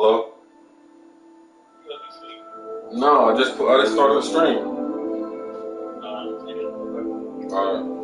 Hello? No, I just started a stream. Alright.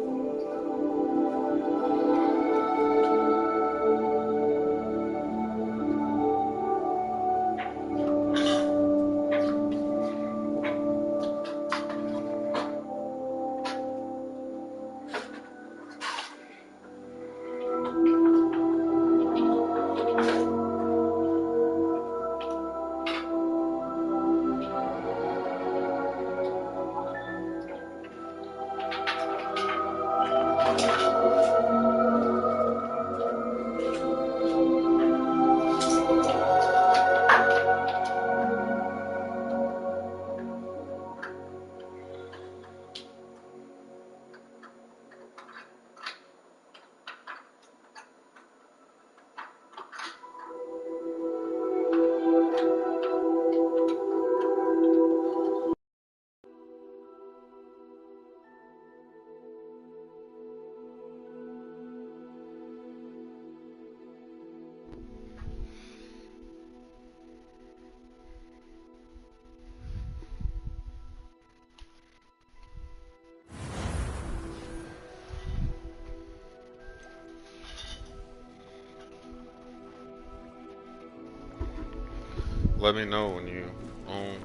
Let me know when you own.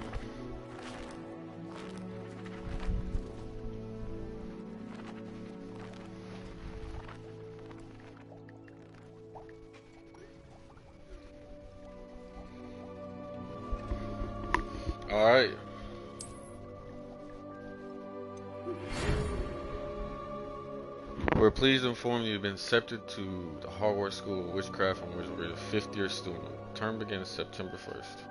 Alright. We're pleased to inform you have been accepted to the Hogwarts School of Witchcraft and Wizardry, a fifth-year student. Term begins September 1st.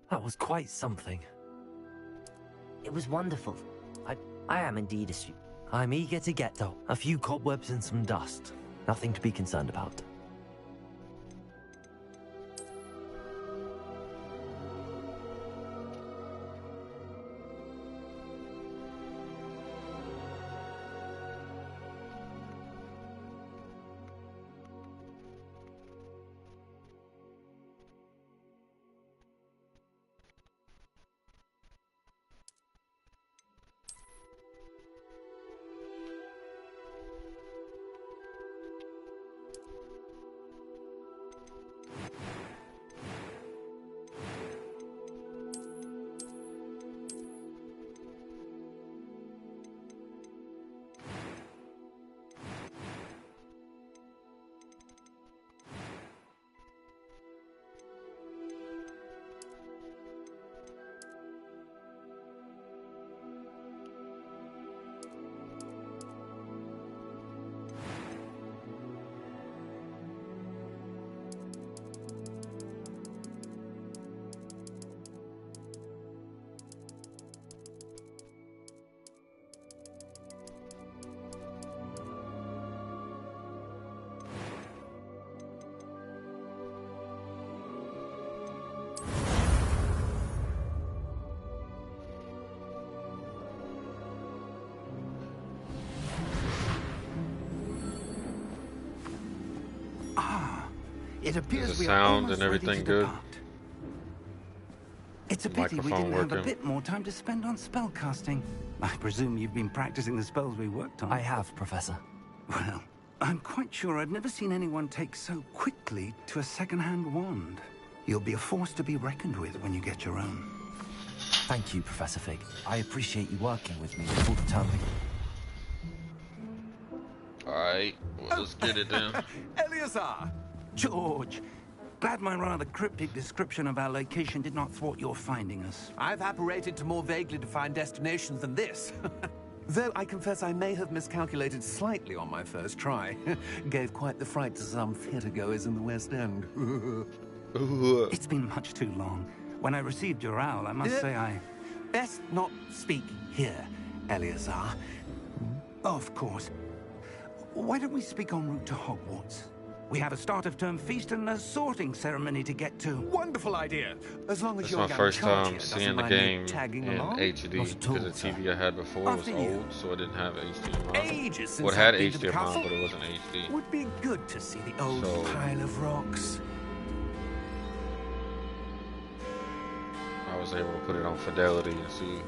That was quite something. It was wonderful. I am indeed a student. I'm eager to get though. A few cobwebs and some dust. Nothing to be concerned about. It appears Is the we sound are and almost everything ready to good? depart. It's a pity we Microphone didn't have a working? bit more time to spend on spellcasting. I presume you've been practicing the spells we worked on. I have, Professor. Well, I'm quite sure I've never seen anyone take so quickly to a second-hand wand. You'll be a force to be reckoned with when you get your own. Thank you, Professor Fig. I appreciate you working with me before the term begins. Alright, well, let's get it then. Eleazar! George! Glad my rather cryptic description of our location did not thwart your finding us. I've apparated to more vaguely defined destinations than this. Though I confess I may have miscalculated slightly on my first try. Gave quite the fright to some theatergoers in the West End. It's been much too long. When I received your owl, I must say I... Best not speak here, Eleazar. Of course. Why don't we speak en route to Hogwarts? We have a start-of-term feast and a sorting ceremony to get to. Wonderful idea. As long as It's you're my young first charge time here seeing the doesn't mind me game tagging in along. HD Not at all, because the sir. TV I had before was After you. old, so I didn't have HDMI. Ages since Well, it had I've been to the HDMI, castle. but it wasn't HD. Would be good to see the old So- pile of rocks. I was able to put it on fidelity and see.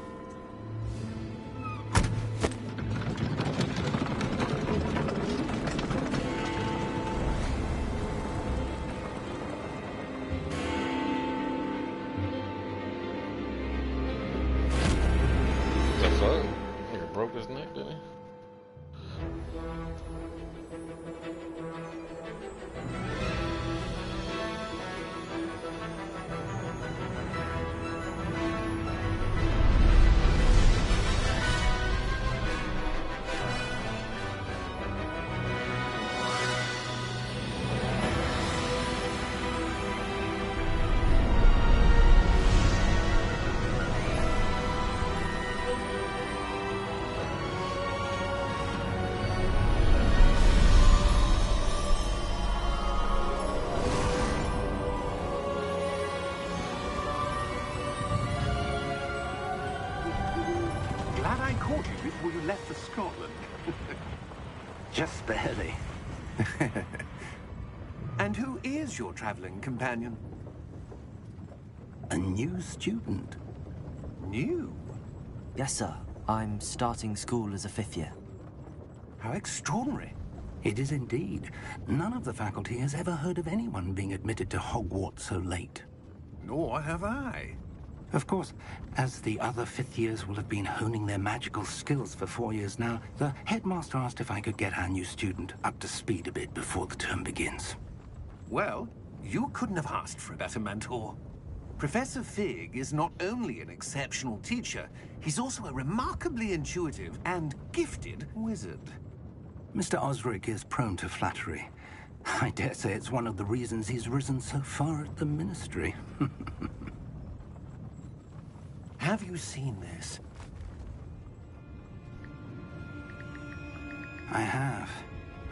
The fuck? Nigga broke his neck, didn't he? Glad I caught you before you left for Scotland. Just barely. And who is your traveling companion? A new student. New? Yes, sir. I'm starting school as a 5th year. How extraordinary. It is indeed. None of the faculty has ever heard of anyone being admitted to Hogwarts so late. Nor have I. Of course, as the other 5th years will have been honing their magical skills for 4 years now, the headmaster asked if I could get our new student up to speed a bit before the term begins. Well, you couldn't have asked for a better mentor. Professor Fig is not only an exceptional teacher, he's also a remarkably intuitive and gifted wizard. Mr. Osric is prone to flattery. I dare say it's one of the reasons he's risen so far at the Ministry. Have you seen this? I have.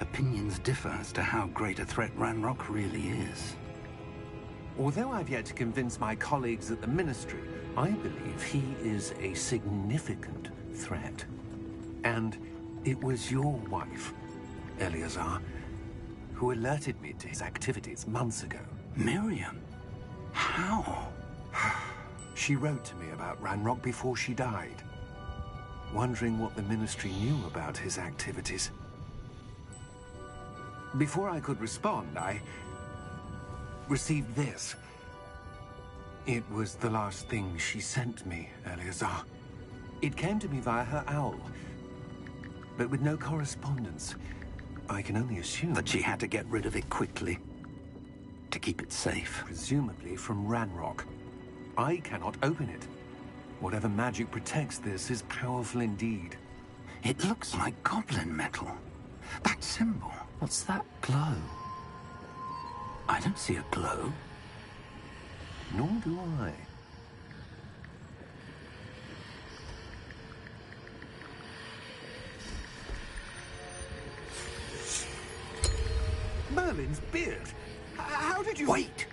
Opinions differ as to how great a threat Ranrock really is. Although I've yet to convince my colleagues at the Ministry, I believe he is a significant threat. And it was your wife, Eleazar, who alerted me to his activities months ago. Miriam? How? She wrote to me about Ranrock before she died, wondering what the Ministry knew about his activities. Before I could respond, I received this. It was the last thing she sent me, Eleazar. It came to me via her owl, but with no correspondence. I can only assume That she had to get rid of it quickly. To keep it safe. presumably from Ranrock. I cannot open it. Whatever magic protects this is powerful indeed. It looks like goblin metal. That symbol. What's that glow? I don't see a glow. Nor do I. Merlin's beard. How did you... Wait!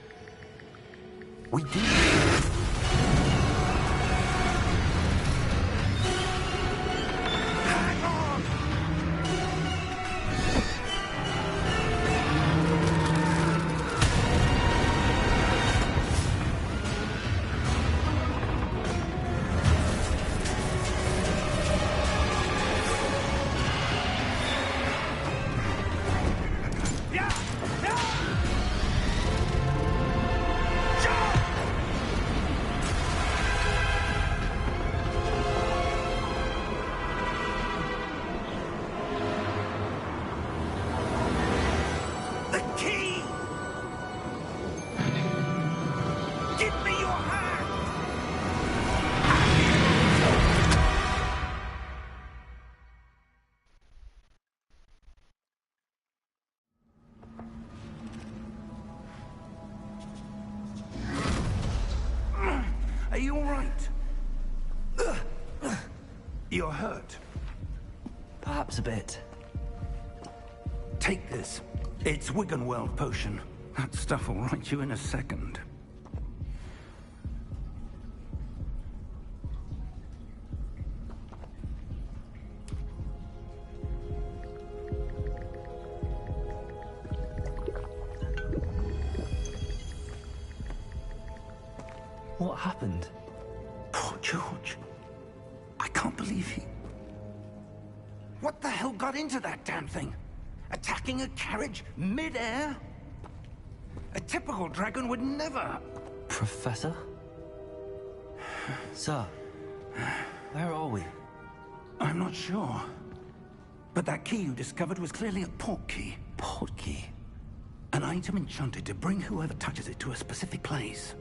We did. Hang on! Yeah! Yeah! you all right? You're hurt. Perhaps a bit. Take this. It's Wiggenweld potion. That stuff will right you in a second. What happened? Poor George. I can't believe he... What the hell got into that damn thing? Attacking a carriage mid-air? A typical dragon would never... Professor? Sir, where are we? I'm not sure. But that key you discovered was clearly a port key. Port key? An item enchanted to bring whoever touches it to a specific place.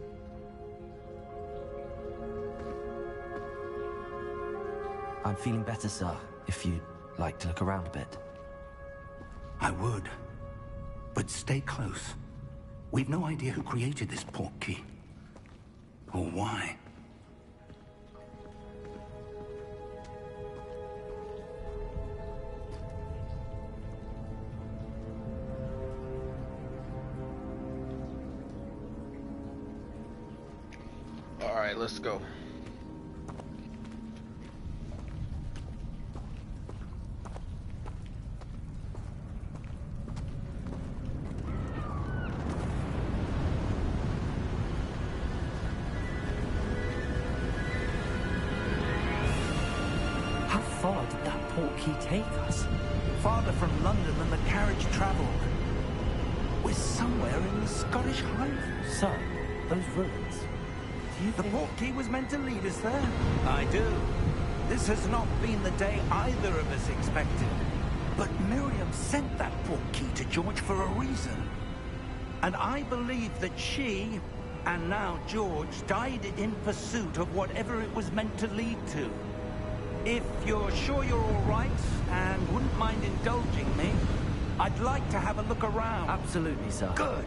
I'm feeling better, sir, if you'd like to look around a bit. I would. But stay close. We've no idea who created this port key. Or why. Alright, let's go. How far did that port key take us? Farther from London than the carriage travelled. We're somewhere in the Scottish Highlands. Sir, those ruins. Do you The think... port key was meant to lead us there? I do. This has not been the day either of us expected. But Miriam sent that port key to George for a reason. And I believe that she, and now George, died in pursuit of whatever it was meant to lead to. If you're sure you're all right, and wouldn't mind indulging me, I'd like to have a look around. Absolutely, sir. Good.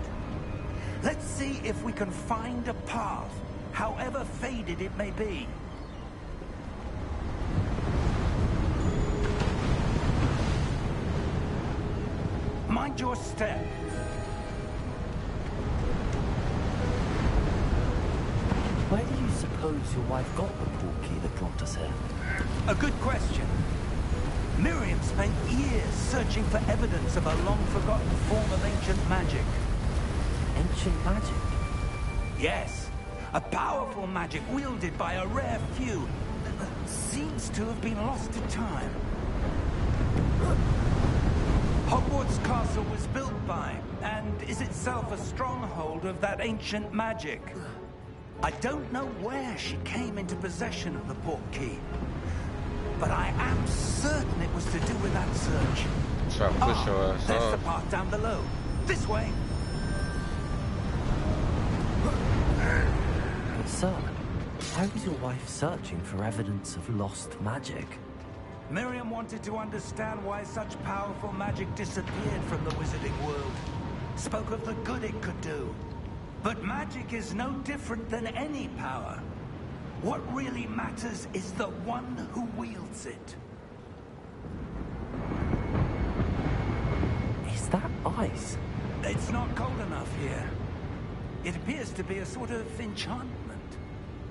Let's see if we can find a path, however faded it may be. Mind your step. Where do you suppose your wife got the port key that brought us here? A good question. Miriam spent years searching for evidence of a long-forgotten form of ancient magic. Ancient magic? Yes, a powerful magic wielded by a rare few that seems to have been lost to time. Hogwarts Castle was built by, and is itself a stronghold of that ancient magic. I don't know where she came into possession of the port key, but I am certain it was to do with that search. Try to push your ass There's the off. path down below. This way. But sir, why was your wife searching for evidence of lost magic? Miriam wanted to understand why such powerful magic disappeared from the wizarding world. Spoke of the good it could do. But magic is no different than any power. What really matters is the one who wields it. Is that ice? It's not cold enough here. It appears to be a sort of enchantment.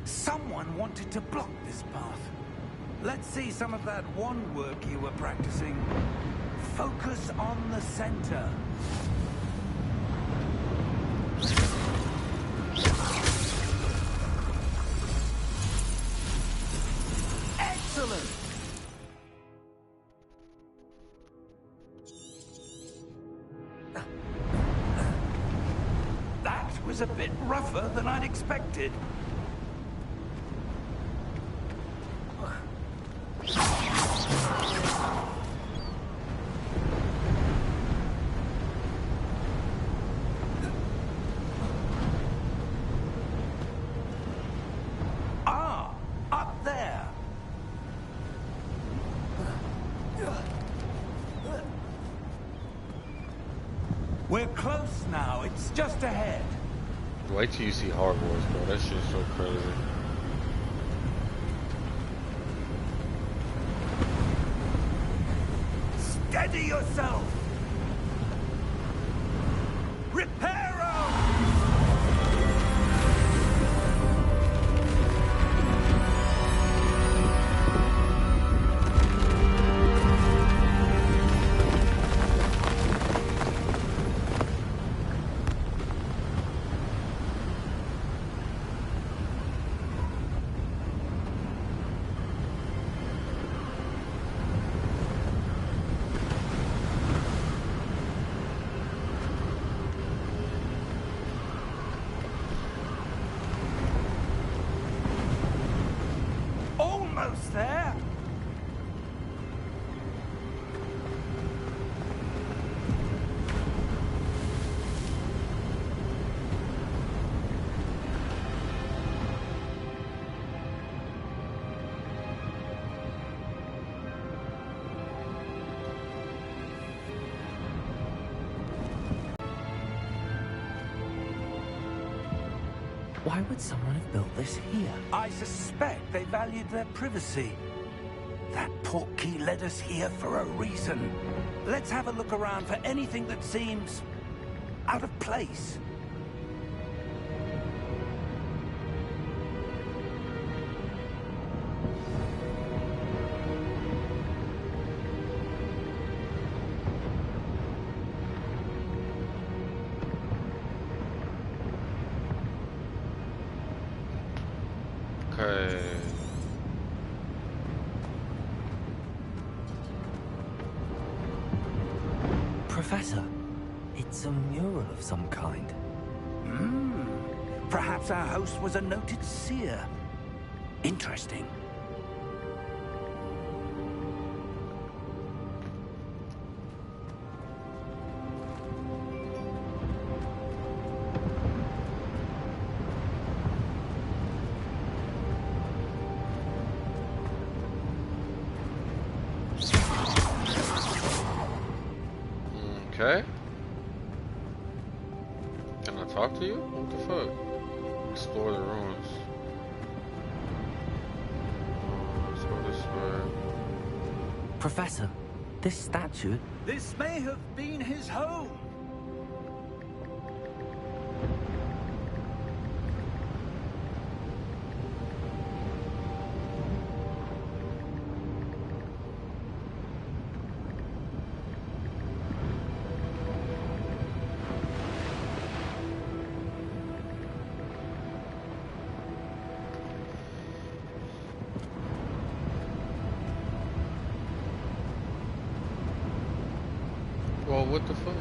Someone wanted to block this path. Let's see some of that wand work you were practicing. Focus on the center. Excellent! That was a bit rougher than I'd expected. Ah, up there. We're close now. It's just ahead. Wait till you see Hogwarts, bro. That shit's so crazy. Steady yourself! Reparo! Almost there. Why would someone have built this here? I suspect they valued their privacy. That portkey led us here for a reason. Let's have a look around for anything that seems out of place. Okay. Professor, it's a mural of some kind. Perhaps our host was a noted seer. Interesting. Okay. Can I talk to you? What the fuck? Explore the ruins. Let's go this way. Professor, this statue... This may have been his home. Well, what the fuck?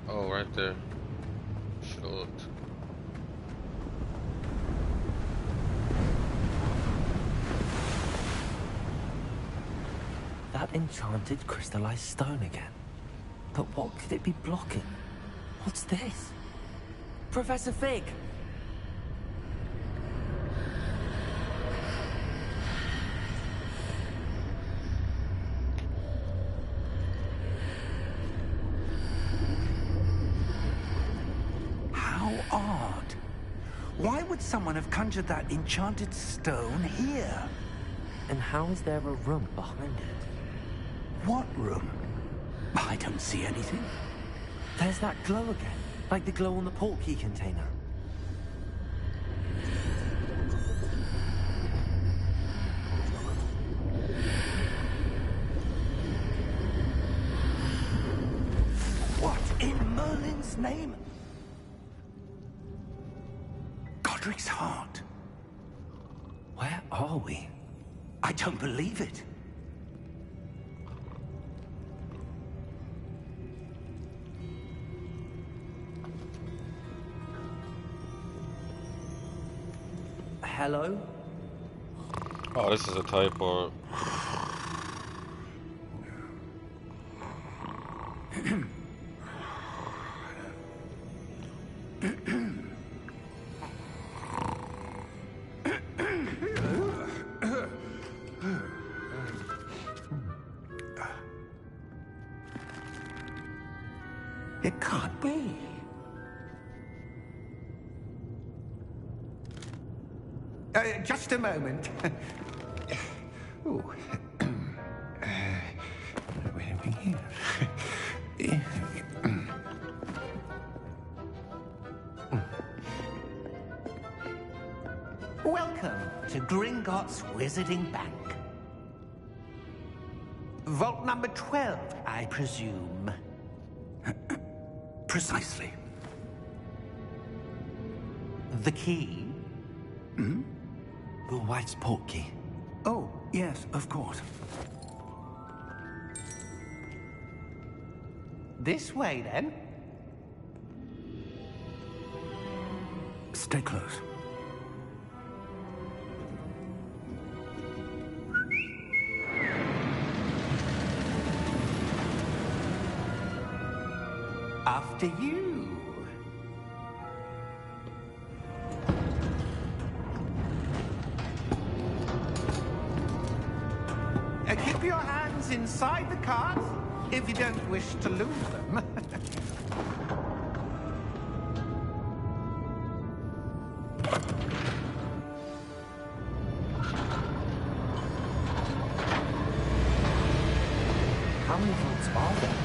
Oh, right there. Should've looked. That enchanted crystallized stone again. But what could it be blocking? What's this? Professor Fig! How odd. Why would someone have conjured that enchanted stone here? And how is there a room behind it? What room? I don't see anything. There's that glow again, like the glow on the portkey container. What in Merlin's name? Godric's heart. Where are we? I don't believe it. Hello? Oh, this is a typo. It can't be. Just a moment. Ooh. Wait a minute here. Welcome to Gringotts Wizarding Bank. Vault number 12, I presume. Precisely. The key? Your wife's portkey. Oh, yes, of course. This way, then. Stay close. After you. Keep your hands inside the cart if you don't wish to lose them. How many vaults are there?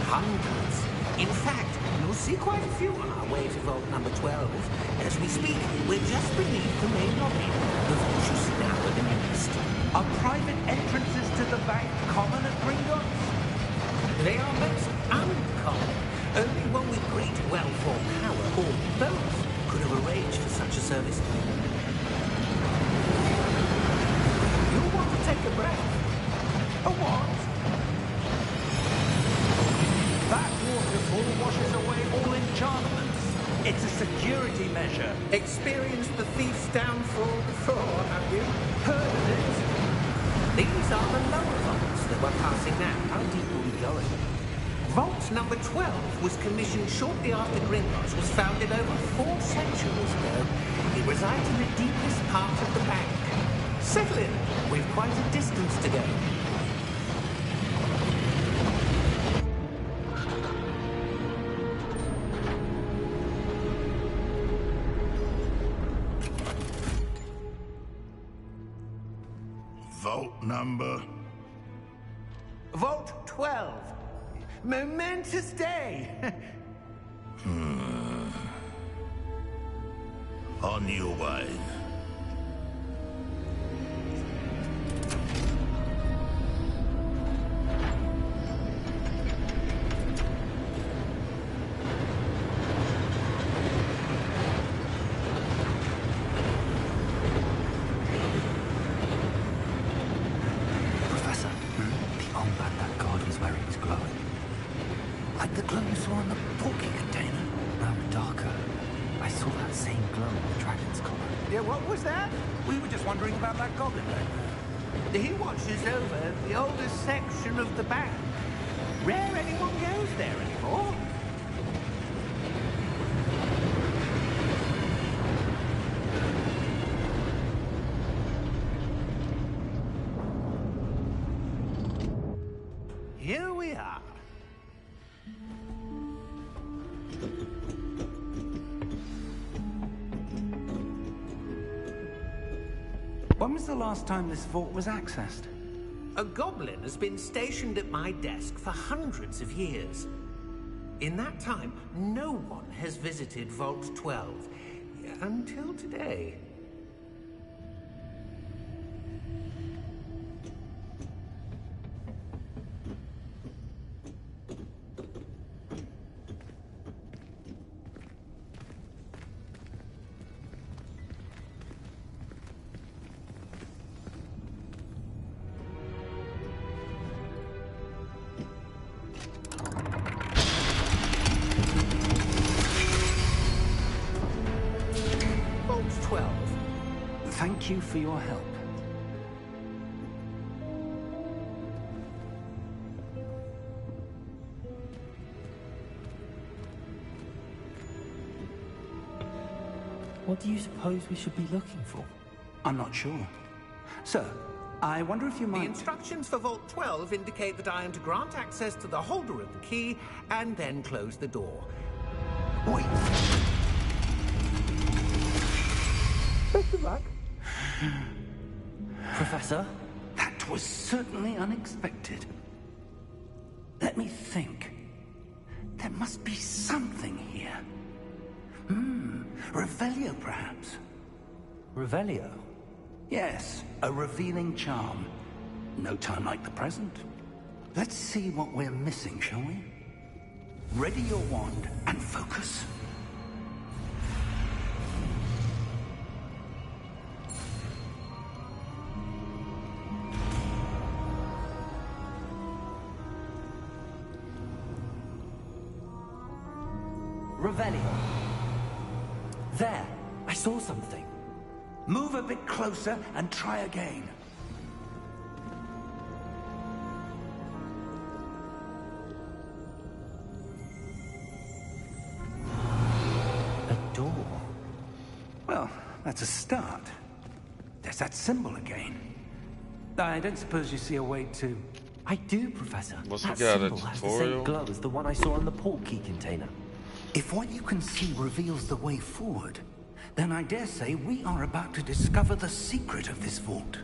Hundreds. In fact, you'll see quite a few on our way to vault number 12. As we speak, we're just beneath the main lobby. The vault you see now at the east. Are private entrances to the bank common at Gringotts? They are most uncommon. Only one with great wealth or power, or both, could have arranged for such a service. You'll want to take a breath. A what? That waterfall washes away all enchantments. It's a security measure. Experienced the thief's downfall before, have you? Heard of it? These are the lower vaults that we're passing now. How deep are we going? Vault number 12 was commissioned shortly after Gringotts was founded over 4 centuries ago. It resides in the deepest part of the bank. Settle in. We've quite a distance to go. Vault number? Vault 12. Momentous day. On your way. Professor, the armband that guard was wearing is glowing. Like the glow you saw on the portkey container. No, darker. I saw that same glow on the dragon's collar. Yeah, what was that? We were just wondering about that goblin back there. He watches over the oldest section of the bank. Rare anyone goes there anymore. Here we are. When was the last time this vault was accessed? A goblin has been stationed at my desk for hundreds of years. In that time, no one has visited Vault 12 until today. Vault 12. Thank you for your help. What do you suppose we should be looking for? I'm not sure. Sir, I wonder if you The might... instructions for Vault 12 indicate that I am to grant access to the holder of the key and then close the door. Wait. the rug? Professor? That was certainly unexpected. Let me think. There must be something here. Revelio, perhaps? Revelio? Yes, a revealing charm. No time like the present. Let's see what we're missing, shall we? Ready your wand and focus. Revelio. There, I saw something. Move a bit closer and try again. A door. Well, that's a start. There's that symbol again. I don't suppose you see a way to... I do, Professor. What's that the guy, symbol that has the tutorial? same glow as the one I saw in the portkey container. If what you can see reveals the way forward, then I dare say we are about to discover the secret of this vault.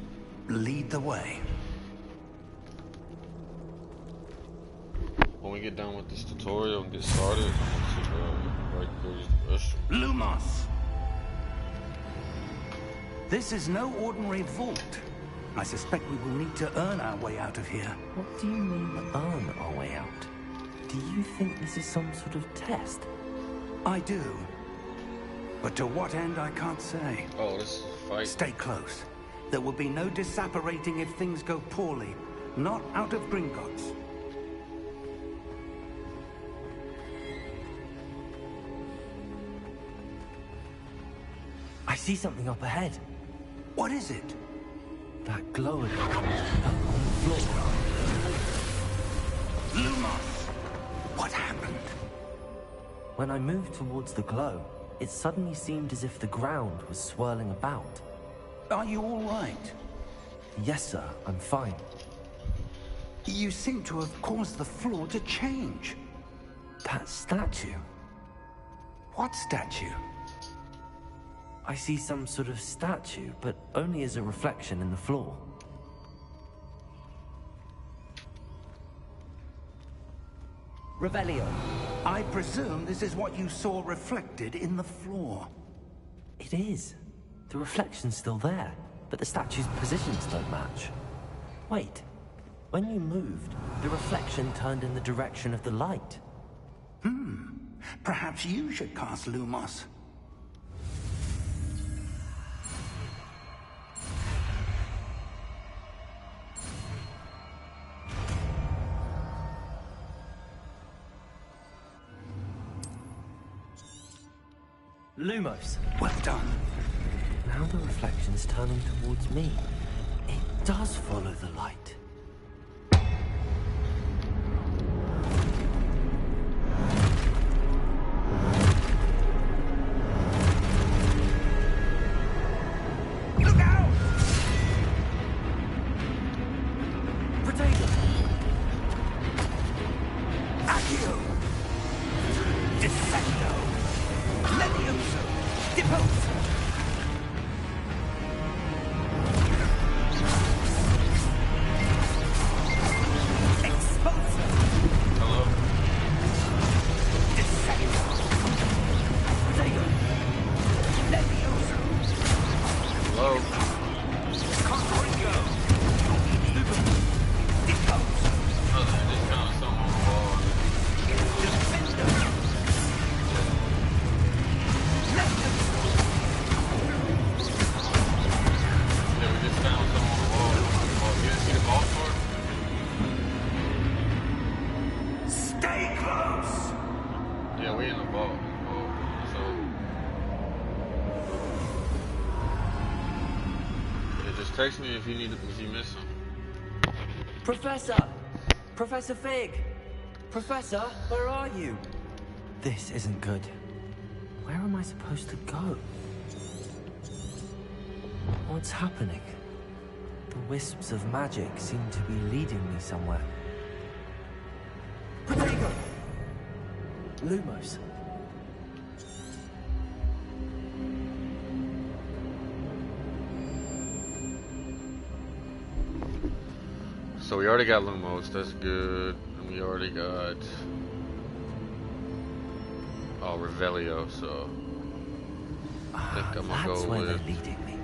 Lead the way. When we get done with this tutorial and get started, I'm gonna go use the restroom. Lumos! This is no ordinary vault. I suspect we will need to earn our way out of here. What do you mean, earn our way out? Do you think this is some sort of test? I do. But to what end, I can't say. Oh, this is a fight. Stay close. There will be no disapparating if things go poorly. Not out of Gringotts. I see something up ahead. What is it? That glow again. Up on the floor. Lumos! What happened? When I moved towards the glow, it suddenly seemed as if the ground was swirling about. Are you all right? Yes, sir, I'm fine. You seem to have caused the floor to change. That statue. What statue? I see some sort of statue, but only as a reflection in the floor. Revelio. I presume this is what you saw reflected in the floor. It is. The reflection's still there, but the statue's positions don't match. Wait. When you moved, the reflection turned in the direction of the light. Perhaps you should cast Lumos. Lumos. Well done. Now the reflection's turning towards me. It does follow the light. Look out! Potato! Accio! Defendo! Levioso! Deposo! Exposo! Hello? Defendo! Potato! Levioso! Hello? Conqueringo! Deposo! Oh, I just found something on the wall. Defendo! Levioso! Yeah, we just found something on the wall. Oh, you didn't see the ball sword? Stay close! Yeah, we in the ball. So, yeah, just text me if you miss something. Professor! Professor Fig! Professor, where are you? This isn't good. Where am I supposed to go? What's happening? The wisps of magic seem to be leading me somewhere. Potato! Lumos. So we already got Lumos, that's good. And we already got Revelio, so I think I'm gonna That's go where with they're leading me.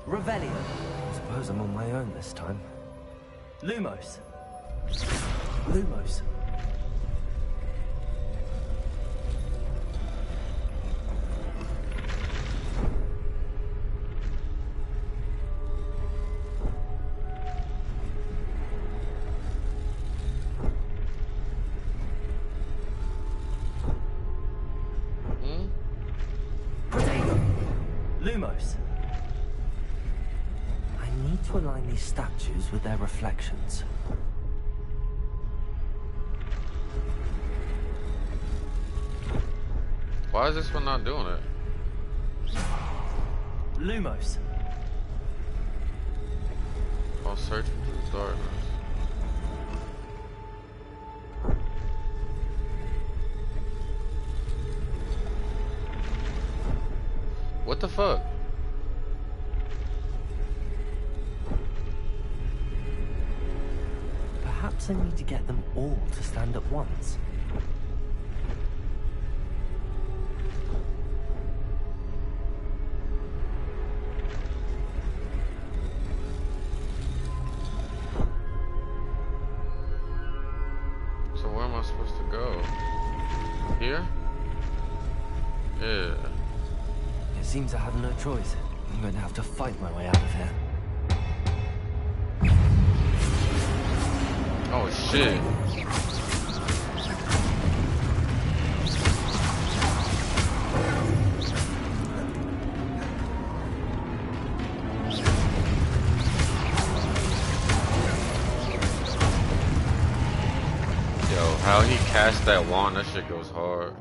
Revelio. Suppose I'm on my own this time. Lumos. Lumos. Lumos. I need to align these statues with their reflections. Why is this one not doing it? Lumos. While searching through the darkness. What the fuck? Perhaps I need to get them all to stand at once. So where am I supposed to go? Here? Yeah. It seems I have no choice. I'm going to have to fight my way out of here. Oh shit. Yo, how he cast that wand, that shit goes hard.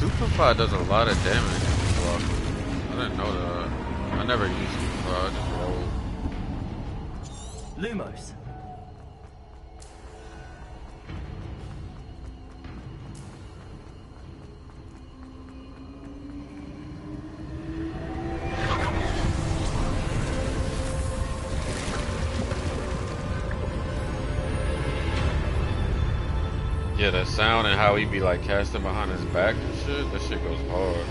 Stupefy does a lot of damage. Well, I didn't know that. I never used Stupefy, I just rolled. Lumos. Yeah, that sound and how he be like casting behind his back and shit, that shit goes hard.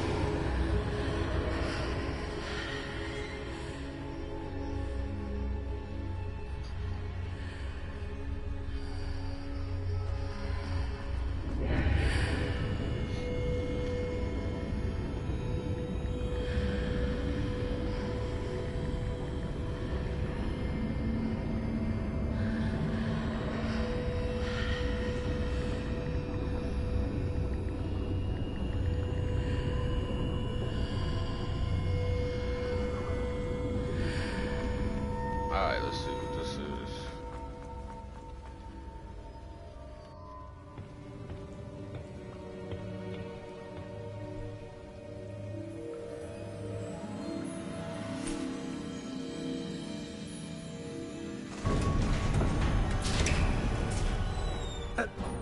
Alright, let's see what this is.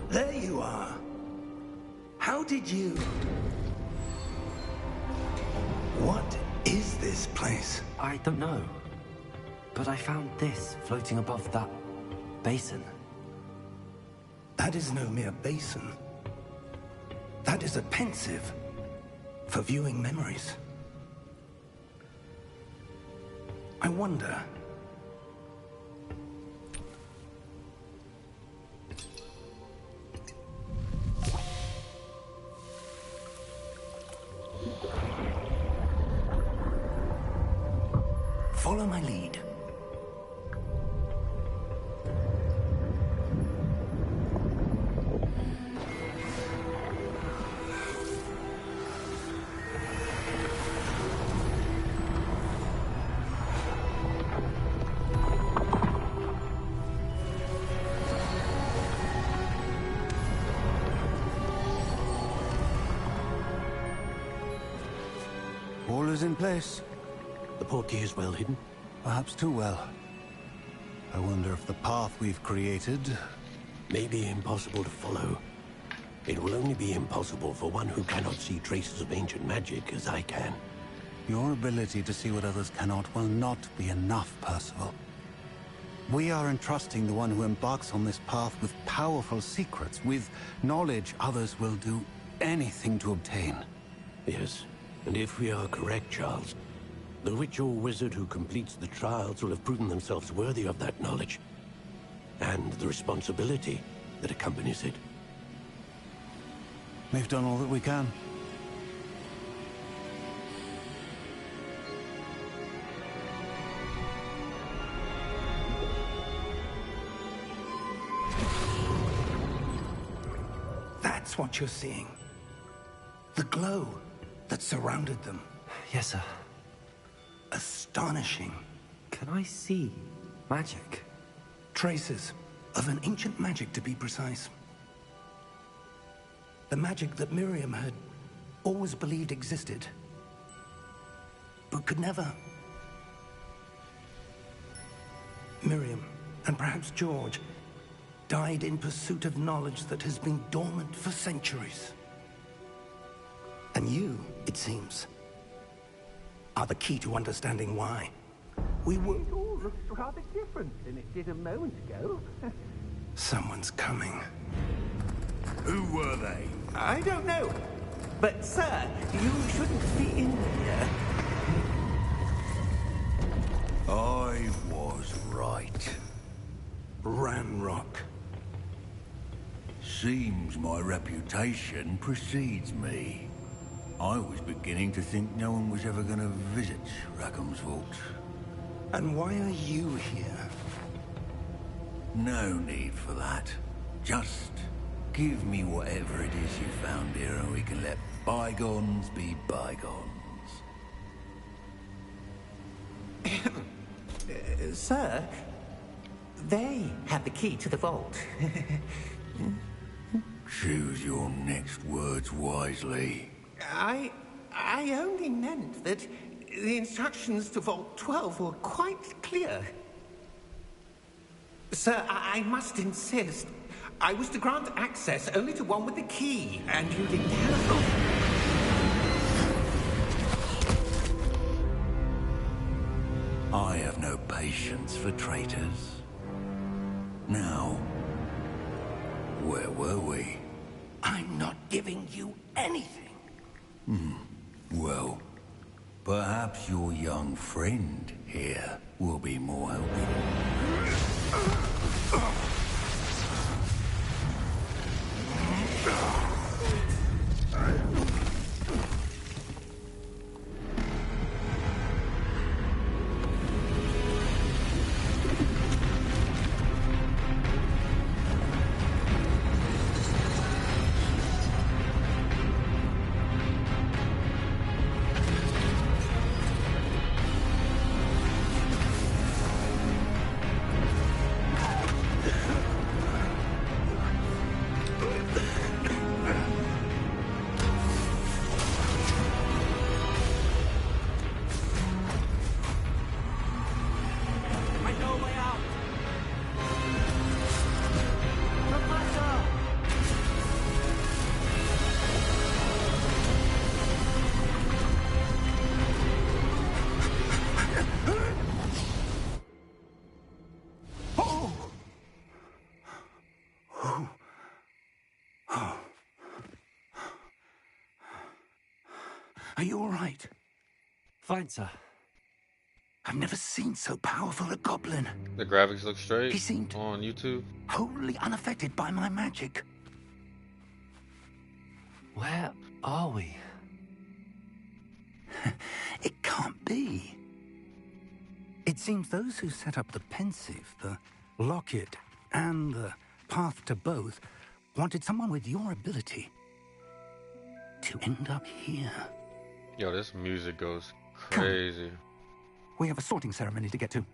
There you are. How did you... What is this place? I don't know. But I found this floating above that basin. That is no mere basin. That is a pensive for viewing memories. I wonder. Follow my lead. All is in place. The portkey is well hidden. Perhaps too well. I wonder if the path we've created... May be impossible to follow. It will only be impossible for one who cannot see traces of ancient magic as I can. Your ability to see what others cannot will not be enough, Percival. We are entrusting the one who embarks on this path with powerful secrets, with knowledge others will do anything to obtain. Yes, and if we are correct, Charles, the witch or wizard who completes the trials will have proven themselves worthy of that knowledge, and the responsibility that accompanies it. We've done all that we can. That's what you're seeing. The glow that surrounded them. Yes, sir. Astonishing. Can I see magic? Traces of an ancient magic, to be precise. The magic that Miriam had always believed existed, but could never. Miriam, and perhaps George, died in pursuit of knowledge that has been dormant for centuries. And you, it seems, are the key to understanding why. We were... It all looks rather different than it did a moment ago. Someone's coming. Who were they? I don't know. But, sir, you shouldn't be in here. I was right. Ranrock. Seems my reputation precedes me. I was beginning to think no one was ever going to visit Rackham's vault. And why are you here? No need for that. Just give me whatever it is you found here and we can let bygones be bygones. Sir, they have the key to the vault. Choose your next words wisely. I only meant that the instructions to Vault 12 were quite clear. Sir, I must insist. I was to grant access only to one with the key, and you didn't have... I have no patience for traitors. Now, where were we? I'm not giving you anything. Well, perhaps your young friend here will be more helpful. Are you all right? Fine, sir. I've never seen so powerful a goblin. The graphics look straight He seemed on YouTube. wholly unaffected by my magic. Where are we? It can't be. It seems those who set up the pensive, the locket, and the path to both wanted someone with your ability to end up here. Yo, this music goes Come. crazy. We have a sorting ceremony to get to.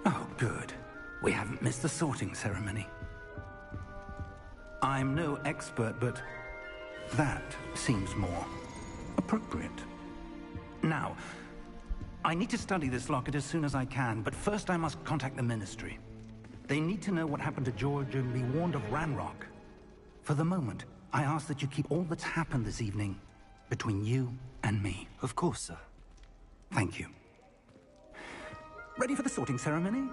Oh, good. We haven't missed the sorting ceremony. I'm no expert, but that seems more appropriate. Now, I need to study this locket as soon as I can, but first I must contact the Ministry. They need to know what happened to George and be warned of Ranrock. For the moment, I ask that you keep all that's happened this evening between you and me. Of course, sir. Thank you. Ready for the sorting ceremony?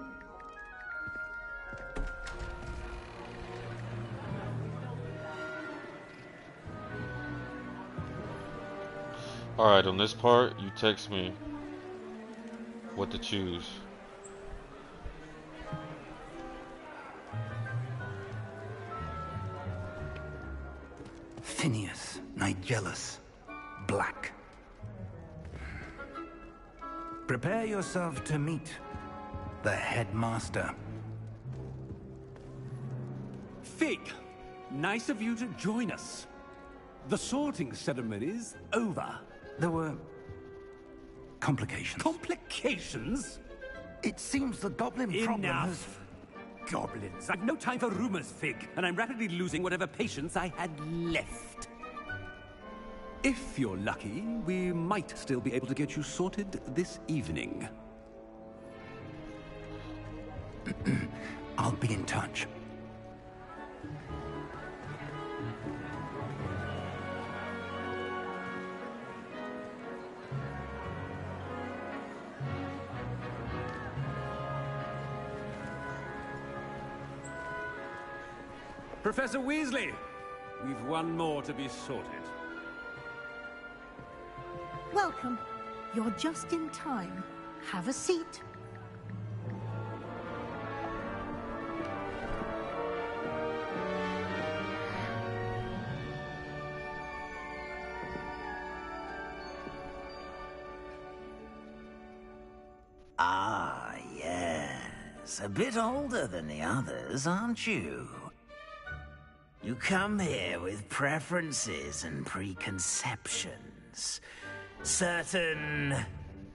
Alright, on this part, you text me what to choose. Phineas, Nigellus, Black. Prepare yourself to meet the headmaster. Fig, nice of you to join us. The sorting ceremony's over. There were complications. Complications? It seems the goblin problem has... Enough. Goblins. I've no time for rumors, Fig, and I'm rapidly losing whatever patience I had left. If you're lucky, we might still be able to get you sorted this evening. I'll be in touch. Professor Weasley, we've one more to be sorted. Welcome. You're just in time. Have a seat. Ah, yes. A bit older than the others, aren't you? You come here with preferences and preconceptions. Certain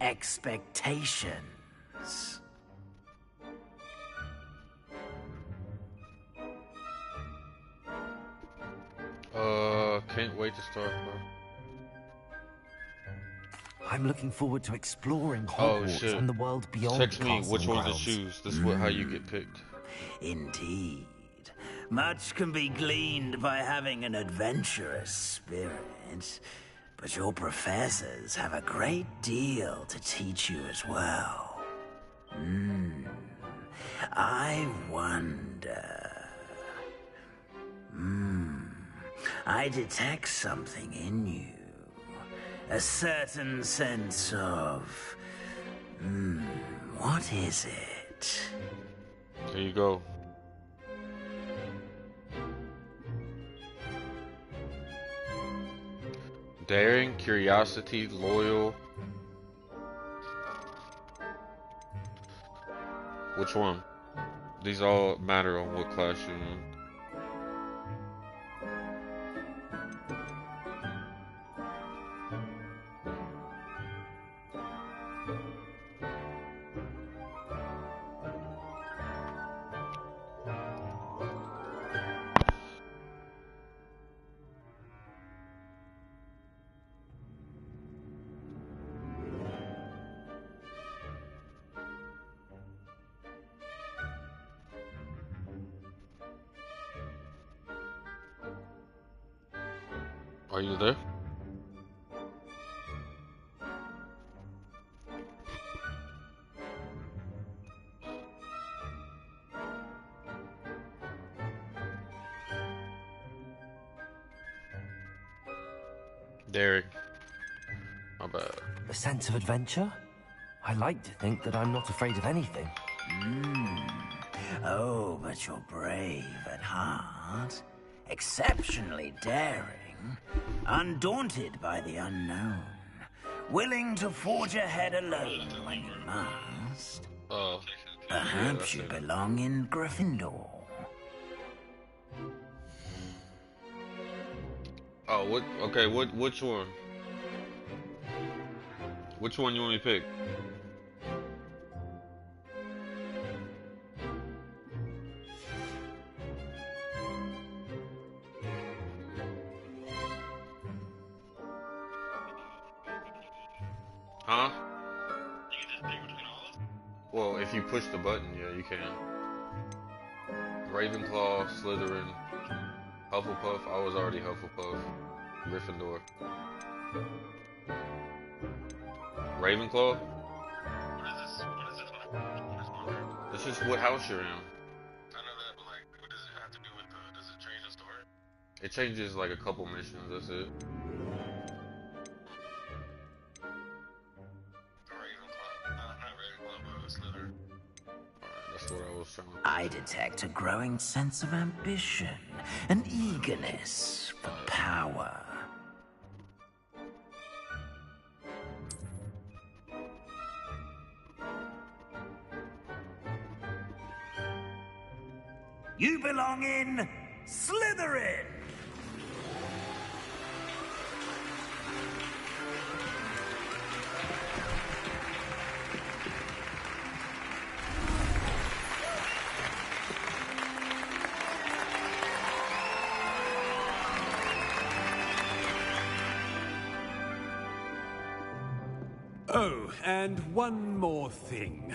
expectations. Can't wait to start, bro. I'm looking forward to exploring Oh Hogwarts shit. and the world beyond Text the me castle which one to grounds. choose. This is what how you get picked. Indeed. Much can be gleaned by having an adventurous spirit, but your professors have a great deal to teach you as well. I wonder... I detect something in you. A certain sense of... what is it? it. There you go. Daring, curiosity, loyal. Which one? These all matter on what class you're in. Are you there? Derek. My bad. A sense of adventure? I like to think that I'm not afraid of anything. Oh, but you're brave at heart. Exceptionally daring. Undaunted by the unknown. Willing to forge ahead alone when you must. Oh. Perhaps you belong in Gryffindor. Oh, what? Okay, which one? Which one you want me to pick? Huh? Well, if you push the button, yeah, you can. Ravenclaw, Slytherin, Hufflepuff. I was already Hufflepuff. Gryffindor. Ravenclaw? What is this one? This is what house you're in. I know that, but like, what does it have to do with does it change the story? It changes like a couple missions, that's it. Ravenclaw. Not Ravenclaw, but Slytherin. That's what I was trying to... I detect a growing sense of ambition, an eagerness for power. You belong in Slytherin! Oh, and one more thing.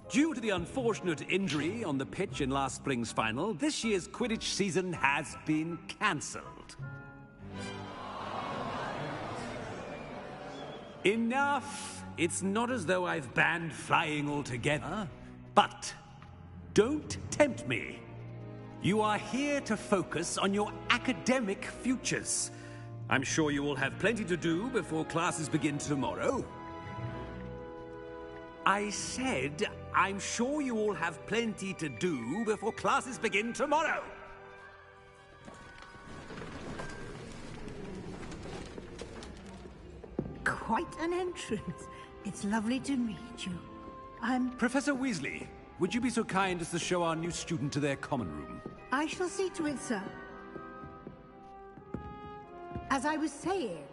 Due to the unfortunate injury on the pitch in last spring's final, this year's Quidditch season has been cancelled. Enough! It's not as though I've banned flying altogether. But don't tempt me. You are here to focus on your academic futures. I'm sure you will have plenty to do before classes begin tomorrow. I said, I'm sure you all have plenty to do before classes begin tomorrow. Quite an entrance. It's lovely to meet you. I'm... Professor Weasley, would you be so kind as to show our new student to their common room? I shall see to it, sir. As I was saying,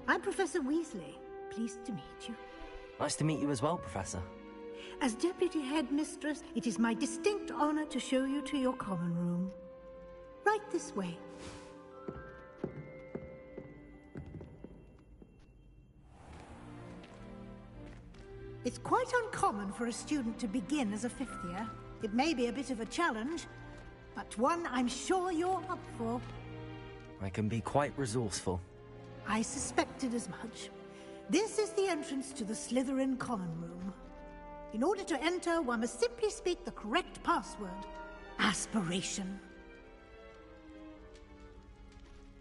I'm Professor Weasley. Pleased to meet you. Nice to meet you as well, Professor. As Deputy Headmistress, it is my distinct honor to show you to your common room. Right this way. It's quite uncommon for a student to begin as a fifth year. It may be a bit of a challenge, but one I'm sure you're up for. I can be quite resourceful. I suspected as much. This is the entrance to the Slytherin common room. In order to enter, one must simply speak the correct password. Aspiration.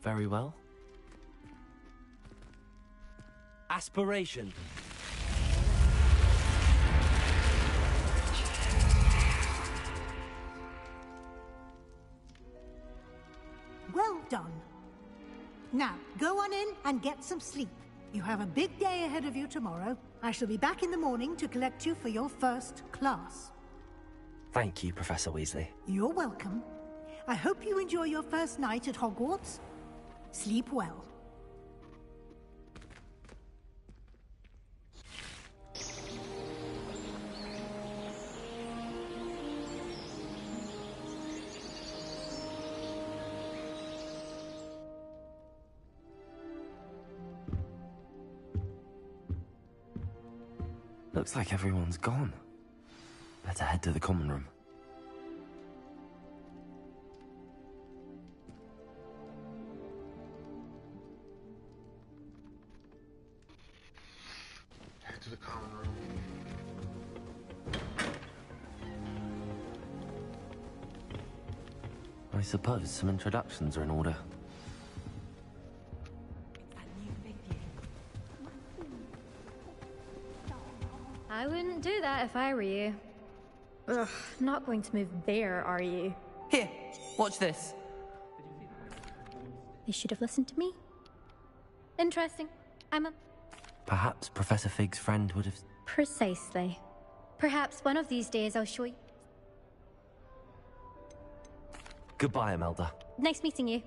Very well. Aspiration. done. Now, go on in and get some sleep. You have a big day ahead of you tomorrow. I shall be back in the morning to collect you for your first class. Thank you, Professor Weasley. You're welcome. I hope you enjoy your first night at Hogwarts. Sleep well. Looks like everyone's gone. Better head to the common room. Head to the common room. I suppose some introductions are in order. I wouldn't do that if I were you. Ugh, not going to move there, are you? Here, watch this. They should have listened to me. Interesting. Perhaps Professor Fig's friend would have... Precisely. Perhaps one of these days I'll show you. Goodbye, Imelda. Nice meeting you.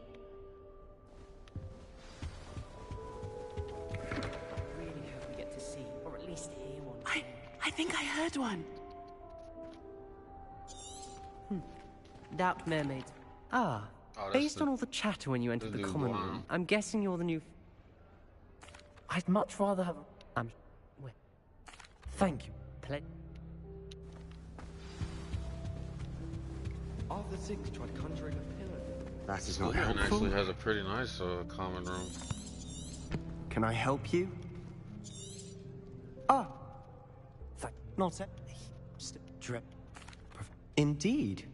Really hope we get to see, or at least hear one. I think I heard one. Doubt mermaids. Ah, based on all the chatter when you entered the common room, I'm guessing you're the new... I'd much rather have... Thank you. Arthur Six tried conjuring a pillar. That is not Slytherin helpful. actually has a pretty nice common room. Can I help you? Ah, not a... Drip. Indeed.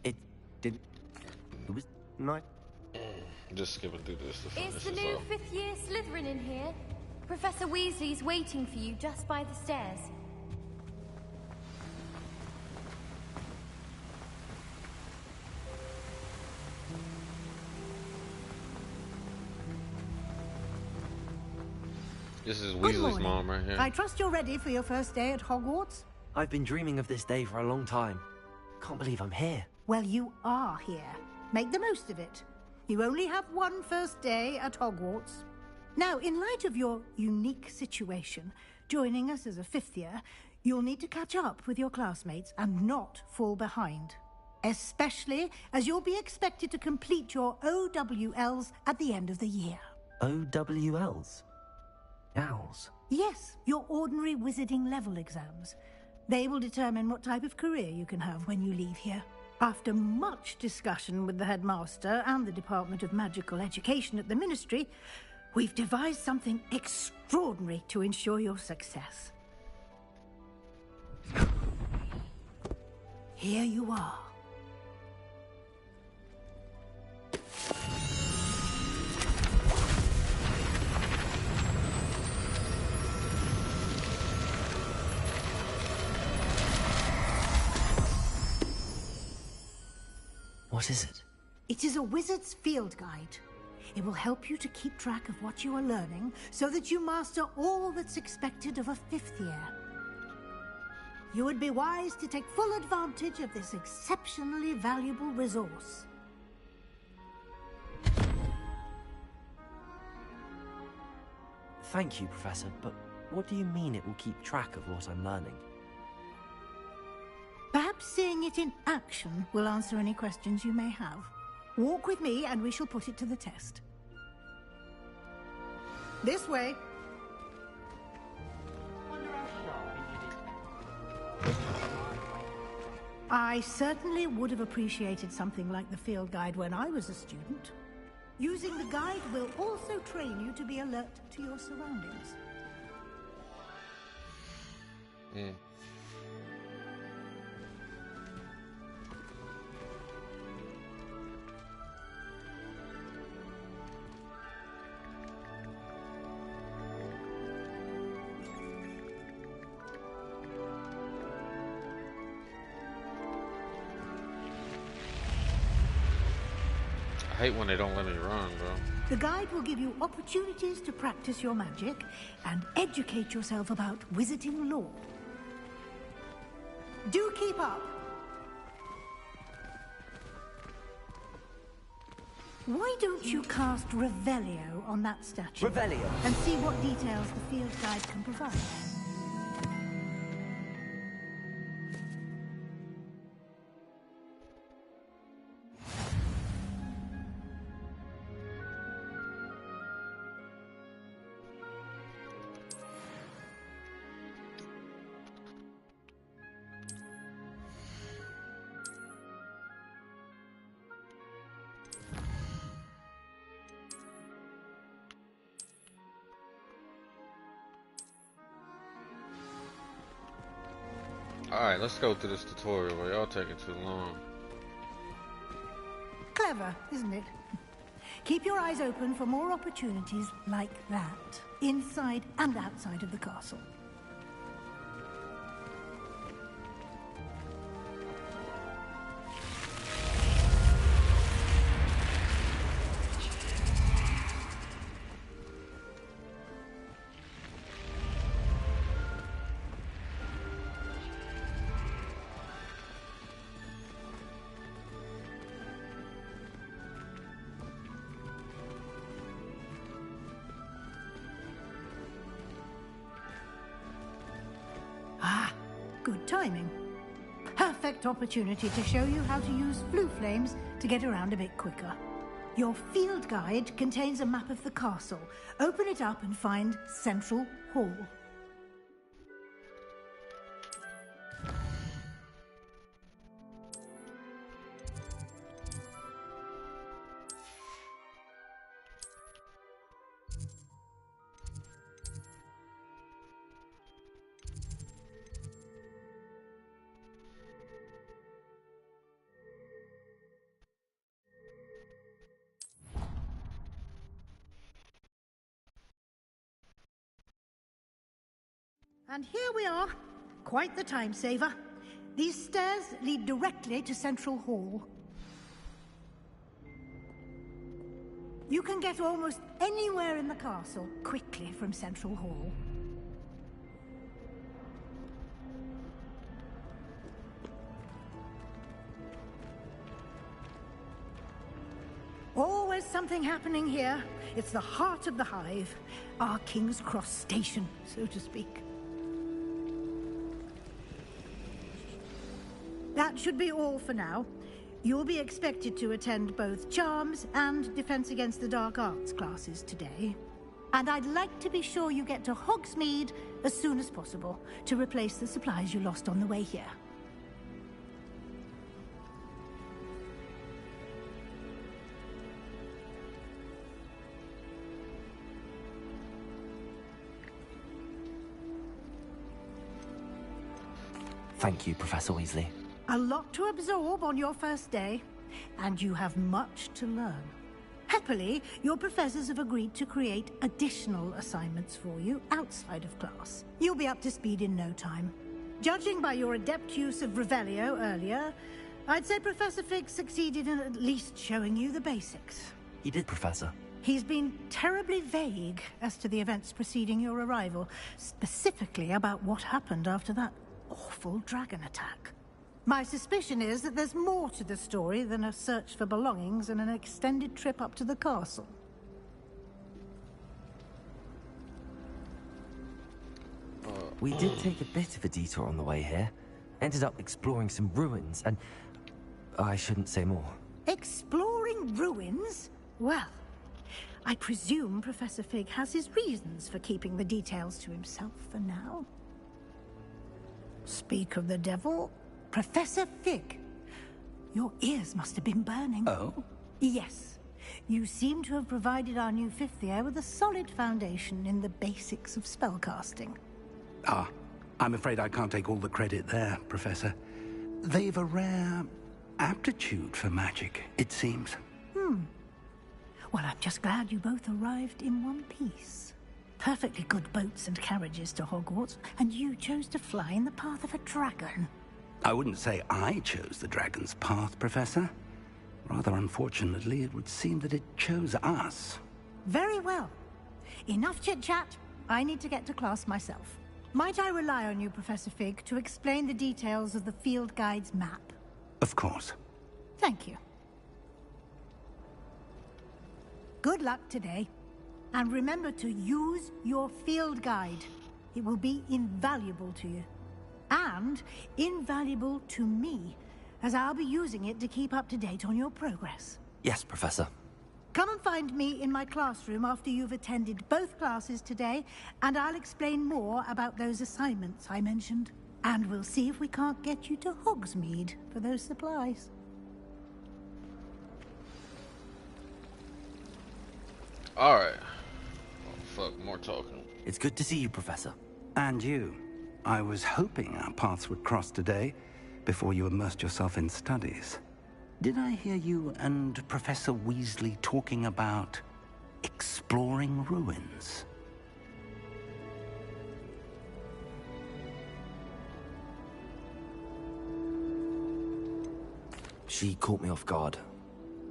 It did... It was nice. Just skipping through this to finish Is the this new off. fifth-year Slytherin in here? Professor Weasley's waiting for you just by the stairs. This is Good Weasley's morning. mom right here. I trust you're ready for your first day at Hogwarts? I've been dreaming of this day for a long time. Can't believe I'm here. Well, you are here. Make the most of it. You only have one first day at Hogwarts. Now, in light of your unique situation, joining us as a fifth year, you'll need to catch up with your classmates and not fall behind. Especially as you'll be expected to complete your OWLs at the end of the year. OWLs? Owls? Yes, your ordinary wizarding level exams. They will determine what type of career you can have when you leave here. After much discussion with the headmaster and the Department of Magical Education at the Ministry, we've devised something extraordinary to ensure your success. Here you are. What is it? It is a wizard's field guide. It will help you to keep track of what you are learning so that you master all that's expected of a fifth year. You would be wise to take full advantage of this exceptionally valuable resource. Thank you, Professor, but what do you mean it will keep track of what I'm learning? Perhaps seeing it in action will answer any questions you may have. Walk with me and we shall put it to the test. This way. I certainly would have appreciated something like the field guide when I was a student. Using the guide will also train you to be alert to your surroundings. hate when they don't let me run, bro. The guide will give you opportunities to practice your magic and educate yourself about wizarding lore. Do keep up. Why don't you cast Revelio on that statue? Revelio. And see what details the field guide can provide. Alright, let's go through this tutorial where y'all taking too long. Clever, isn't it? Keep your eyes open for more opportunities like that, inside and outside of the castle. Good timing. Perfect opportunity to show you how to use flue flames to get around a bit quicker. Your field guide contains a map of the castle. Open it up and find Central Hall. And here we are. Quite the time saver. These stairs lead directly to Central Hall. You can get almost anywhere in the castle quickly from Central Hall. Always something happening here. It's the heart of the hive. Our King's Cross station, so to speak. That should be all for now. You'll be expected to attend both Charms and Defense Against the Dark Arts classes today. And I'd like to be sure you get to Hogsmeade as soon as possible to replace the supplies you lost on the way here. Thank you, Professor Weasley. A lot to absorb on your first day, and you have much to learn. Happily, your professors have agreed to create additional assignments for you outside of class. You'll be up to speed in no time. Judging by your adept use of Revelio earlier, I'd say Professor Fig succeeded in at least showing you the basics. He did, Professor. He's been terribly vague as to the events preceding your arrival, specifically about what happened after that awful dragon attack. My suspicion is that there's more to the story than a search for belongings and an extended trip up to the castle. We did take a bit of a detour on the way here. Ended up exploring some ruins and... I shouldn't say more. Exploring ruins? Well, I presume Professor Fig has his reasons for keeping the details to himself for now. Speak of the devil, Professor Fig. Your ears must have been burning. Oh? Yes. You seem to have provided our new fifth year with a solid foundation in the basics of spellcasting. Ah, I'm afraid I can't take all the credit there, Professor. They've a rare aptitude for magic, it seems. Well, I'm just glad you both arrived in one piece. Perfectly good boats and carriages to Hogwarts, and you chose to fly in the path of a dragon. I wouldn't say I chose the dragon's path, Professor. Rather unfortunately, it would seem that it chose us. Very well. Enough chit-chat. I need to get to class myself. Might I rely on you, Professor Fig, to explain the details of the field guide's map? Of course. Thank you. Good luck today. And remember to use your field guide. It will be invaluable to you. And invaluable to me, as I'll be using it to keep up to date on your progress. Yes, Professor. Come and find me in my classroom after you've attended both classes today, and I'll explain more about those assignments I mentioned. And we'll see if we can't get you to Hogsmeade for those supplies. Alright. Oh, fuck, more talking. It's good to see you, Professor. And you. I was hoping our paths would cross today, before you immersed yourself in studies. Did I hear you and Professor Weasley talking about exploring ruins? She caught me off guard.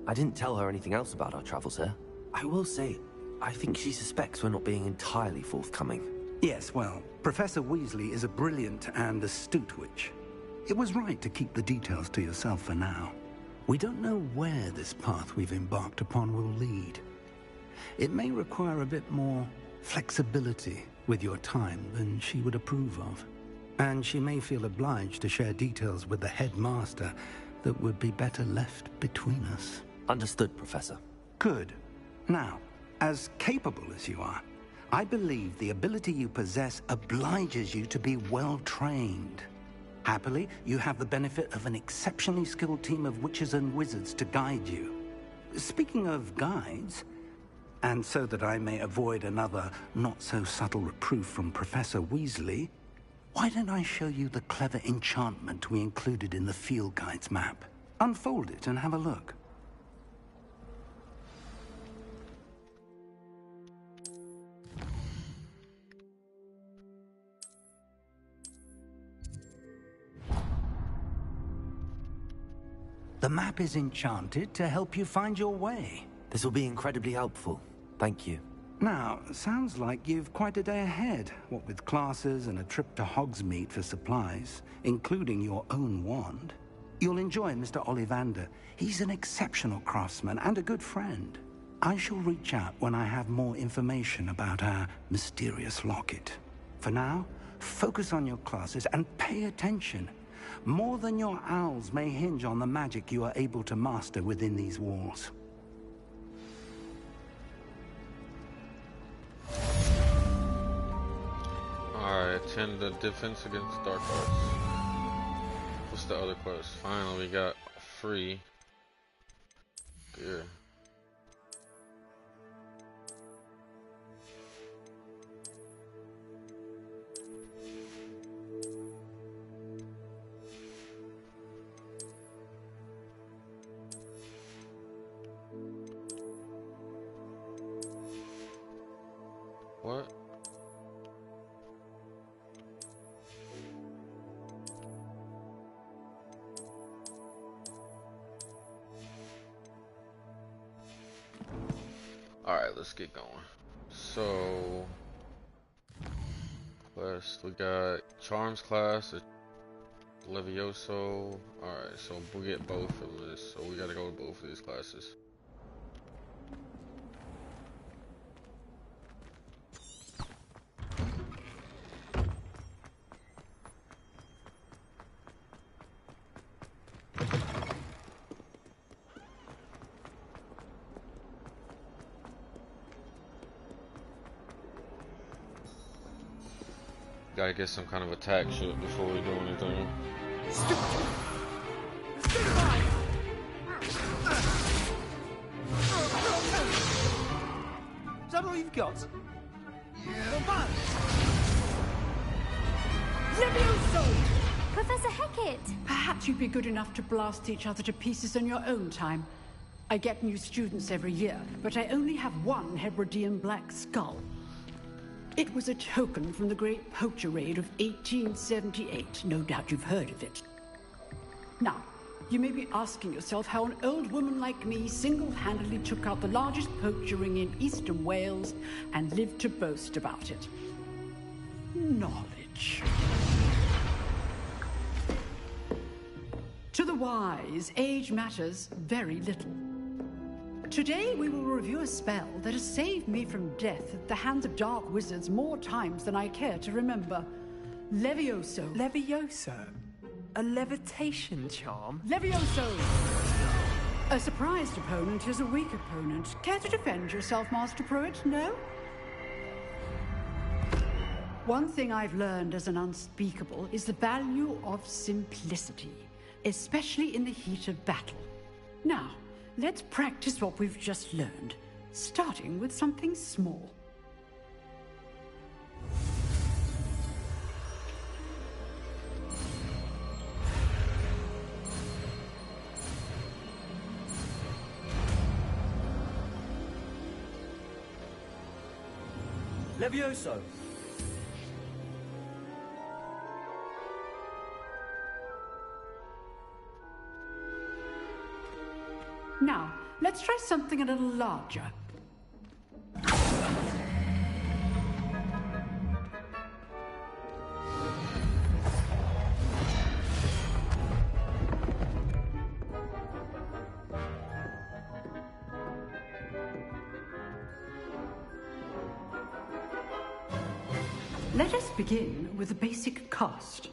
I didn't tell her anything else about our travels here. I will say, I think she suspects we're not being entirely forthcoming. Yes, well, Professor Weasley is a brilliant and astute witch. It was right to keep the details to yourself for now. We don't know where this path we've embarked upon will lead. It may require a bit more flexibility with your time than she would approve of. And she may feel obliged to share details with the headmaster that would be better left between us. Understood, Professor. Good. Now, as capable as you are, I believe the ability you possess obliges you to be well-trained. Happily, you have the benefit of an exceptionally skilled team of witches and wizards to guide you. Speaking of guides, and so that I may avoid another not-so-subtle reproof from Professor Weasley, why don't I show you the clever enchantment we included in the field guide's map? Unfold it and have a look. The map is enchanted to help you find your way. This will be incredibly helpful. Thank you. Now, sounds like you've quite a day ahead, what with classes and a trip to Hogsmeade for supplies, including your own wand. You'll enjoy Mr. Ollivander. He's an exceptional craftsman and a good friend. I shall reach out when I have more information about our mysterious locket. For now, focus on your classes and pay attention. More than your owls may hinge on the magic you are able to master within these walls. Alright, attend the defense against dark arts. What's the other quest? Finally, we got free. Good. What? Alright, let's get going. So, quest, we got Charms class, Levioso. Alright, so we'll get both of this, so we gotta go to both of these classes. Gotta get some kind of attack shit before we do anything. Is that all you've got? Yeah. Levioso! Professor Hecat! Perhaps you'd be good enough to blast each other to pieces on your own time. I get new students every year, but I only have one Hebridean black skull. It was a token from the Great Poacher Raid of 1878. No doubt you've heard of it. Now, You may be asking yourself how an old woman like me single-handedly took out the largest poacher ring in eastern Wales and lived to boast about it. Knowledge. To the wise, age matters very little. Today we will review a spell that has saved me from death at the hands of dark wizards more times than I care to remember. Levioso. Levioso? A levitation charm? Levioso! A surprised opponent is a weak opponent. Care to defend yourself, Master Pruitt? No? One thing I've learned as an unspeakable is the value of simplicity, especially in the heat of battle. Now, let's practice what we've just learned, starting with something small. Levioso! Now, let's try something a little larger. Let us begin with the basic cast.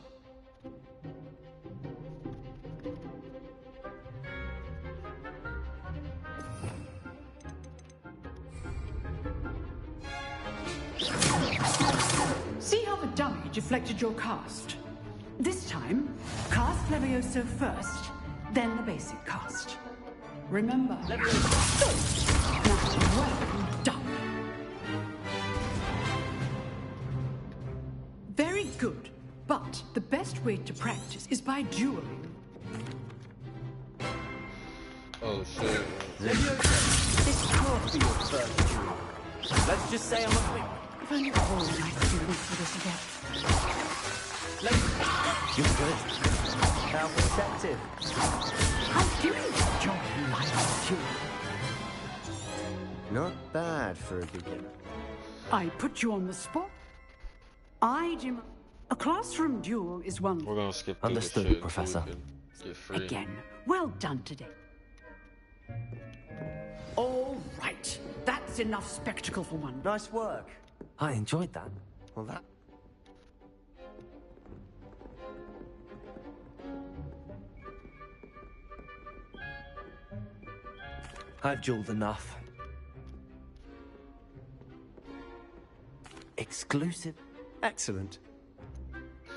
See how the dummy deflected your cast? This time, cast Levioso first, then the basic cast. Remember, Levioso. Now, well done. Very good, but the best way to practice is by dueling. Oh shit. Levioso, this can't be your first duel. Let's just say I'm a quick. If only all my students for this again. You're good. How perceptive. I'm doing this job like you. Not bad for a beginner. I put you on the spot. A classroom duel is one. We're gonna skip through Understood, the shit Professor. so we can get free. Again, well done today. All right, that's enough spectacle for one. Nice work. I enjoyed that. Well, that... I've dueled enough. Exclusive. Excellent.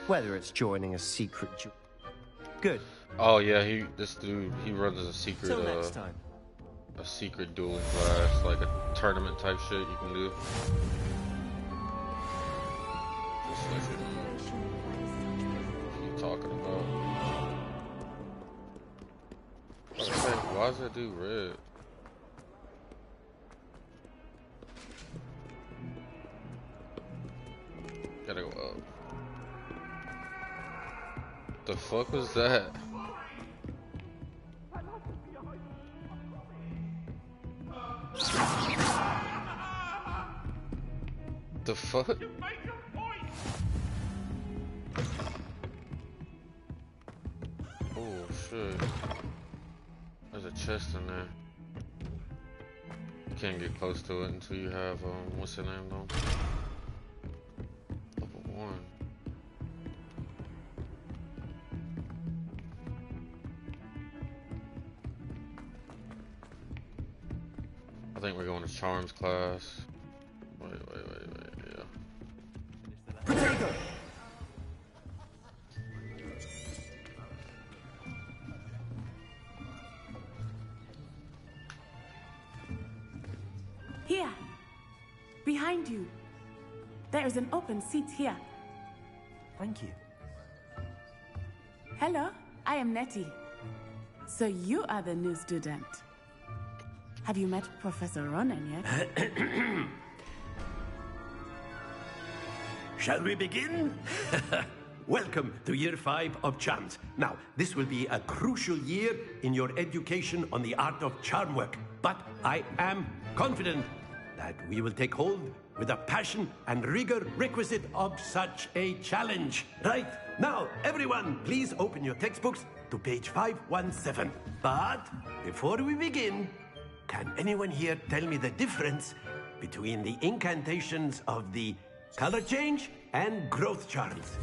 Whether it's joining a secret duel. Good. Oh yeah, this dude runs a secret Till next time. A secret dueling class, like a tournament type shit you can do. Just like what you talking about. Why does that dude red? Gotta go up. The fuck was that? The fuck? Oh shit. There's a chest in there. You can't get close to it until you have what's the name though? Level 1. I think we're going to Charms class. Wait, yeah. Potato! Here, behind you. There is an open seat here. Thank you. Hello, I am Nettie. So you are the new student. Have you met Professor Ronan yet? Shall we begin? welcome to year 5 of charms. Now, this will be a crucial year in your education on the art of charm work. But I am confident that we will take hold with the passion and rigor requisite of such a challenge. Right, now, everyone, please open your textbooks to page 517. But before we begin, can anyone here tell me the difference between the incantations of the color change and growth charms?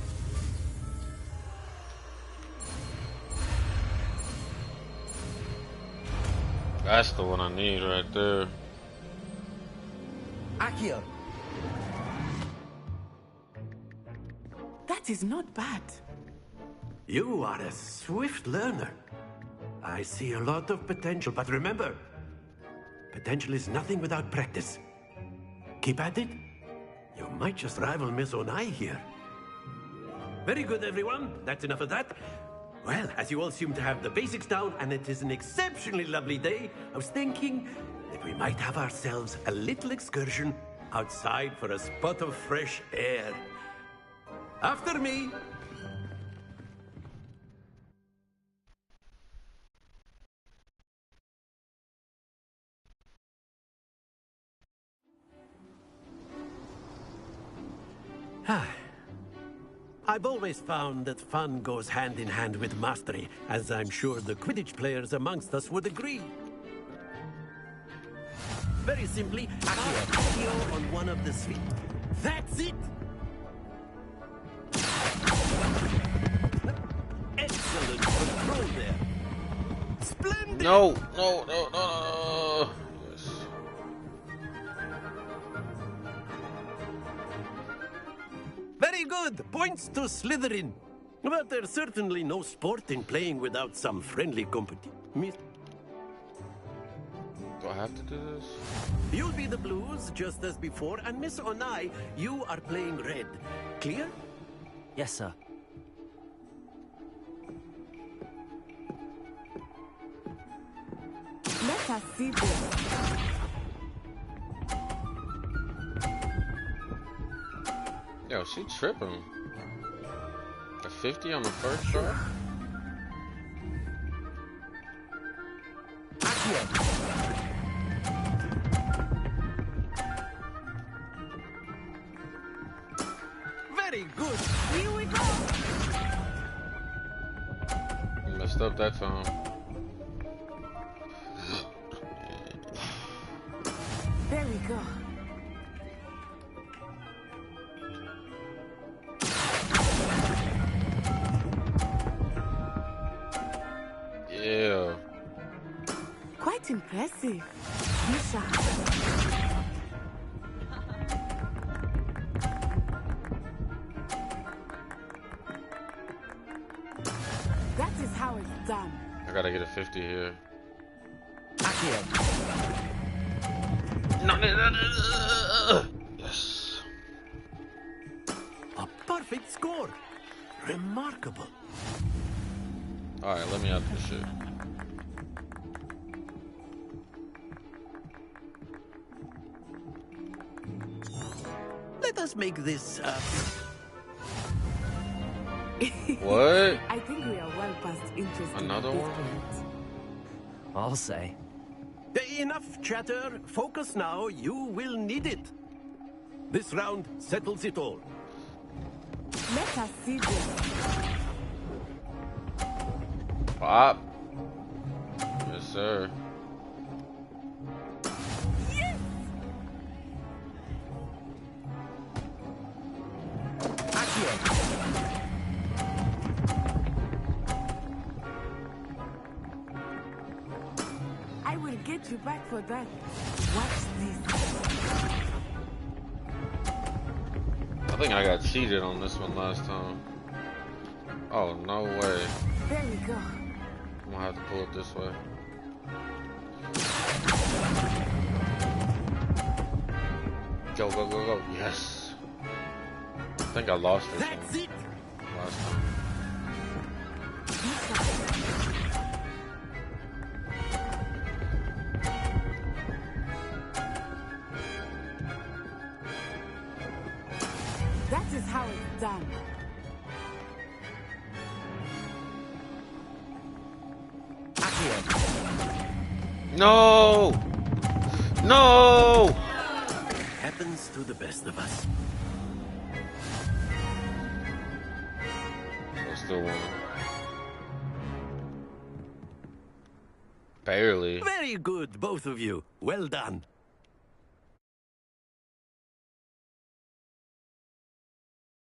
That's the one I need right there. Akio. That is not bad. You are a swift learner. I see a lot of potential, but remember, potential is nothing without practice. Keep at it. You might just rival Miss Onai here. Very good, everyone. That's enough of that. Well, as you all seem to have the basics down, and it is an exceptionally lovely day, I was thinking that we might have ourselves a little excursion outside for a spot of fresh air. After me. I've always found that fun goes hand in hand with mastery, as I'm sure the Quidditch players amongst us would agree. Very simply, Accio on one of the spheres. That's it! Excellent control there. Splendid! No, no, no, no, no. Yes. Very good. Points to Slytherin. But there's certainly no sport in playing without some friendly competition. Do I have to do this? You'll be the blues, just as before, and Miss Onai, you are playing red. Clear? Yes, sir. Let us see this. Yo, she tripping. A 50 on the first try? Very good. Here we go. Messed up that time. There we go. Yeah. Quite impressive. Misha. That is how it's done. I gotta get a 50 here. Yes. A perfect score. Remarkable. Alright, let me out this shit. Let us make this What? I think we are well past interest. Another one? I'll say. Enough chatter. Focus now. You will need it. This round settles it all. Let us see this. Pop. Yes, sir. Yes! I will get you back for that. Watch this. I think I got cheated on this one last time. Oh, no way. There we go. I'm gonna have to pull it this way. Go, go, go, go. Yes. I think I lost this one last time. That is how it's done. No! No! Happens to the best of us. I still won. Barely. Very good, both of you. Well done.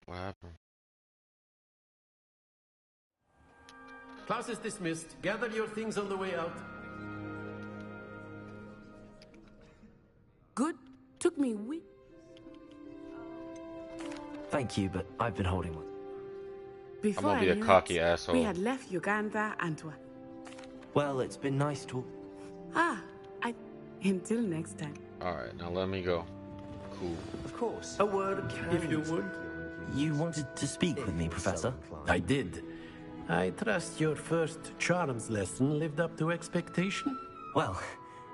What happened? Class is dismissed. Gather your things on the way out. Good. Took me weeks. Thank you, but I've been holding one. Before I'm gonna be I a knew cocky it, asshole. we had left Uganda and were... Well, it's been nice to... Until next time. Alright, now let me go. Cool. Of course. A word, if you would. You wanted to speak with me, Professor? I did. I trust your first charms lesson lived up to expectation? Well,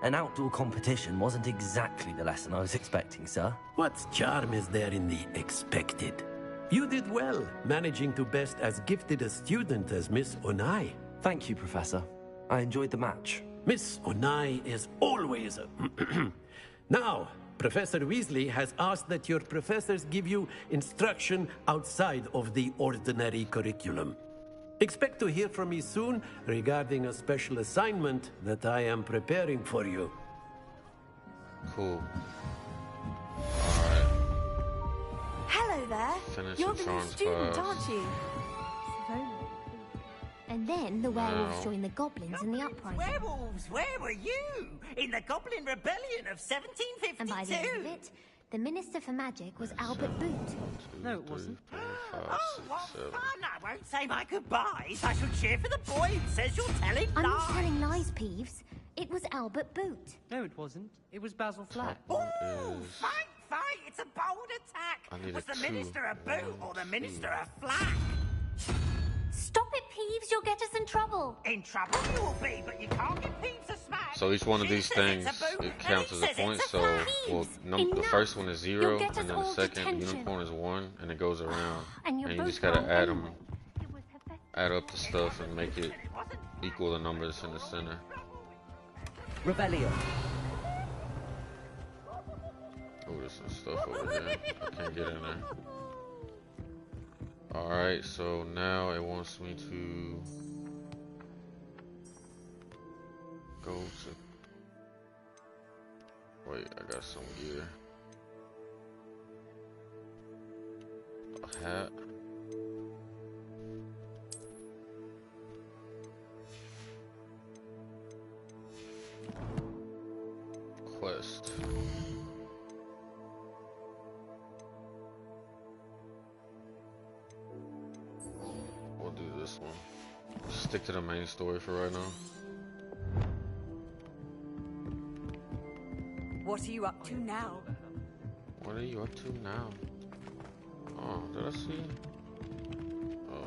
an outdoor competition wasn't exactly the lesson I was expecting, sir. What charm is there in the expected? You did well, managing to best as gifted a student as Miss Onai. Thank you, Professor. I enjoyed the match. Miss Onai is always a... Now, Professor Weasley has asked that your professors give you instruction outside of the ordinary curriculum. Expect to hear from me soon regarding a special assignment that I am preparing for you. Cool. Alright. Hello there. Finish You're the the new charms student, class. aren't you? And then the werewolves joined the goblins in the uprising. Werewolves, where were you? In the Goblin Rebellion of 1752. And by the end of it, the Minister for Magic was Albert Boot. No, it wasn't. Oh, what fun! I won't say my goodbyes. I shall cheer for the boy who says you're telling I'm lies. not telling lies, Peeves. It was Albert Boot. No, it wasn't. It was Basil Flack. Oh, fight! It's a bold attack. I need Was a the two. Minister a boot or the Minister a flack? Stop it, Peeves. You'll get us in trouble. In trouble you will be, but you can't give Peeves a smack. So each one of She these says things, it's a boot, it and counts he as a says point. it's a So, flack. well, the Enough. first one is 0, You'll get us and then all the second detention. unicorn is 1, and it goes around. And you're you both just gotta wrong add anyway. them, add up the stuff, and make it equal the numbers in the center. Rebellion. Oh, there's some stuff over here. I can't get in there. Alright, so now it wants me to go to... Wait, I got some gear. A hat. Quest. We'll do this one. Stick to the main story for right now. What are you up to now? What are you up to now? Oh, did I see? Oh.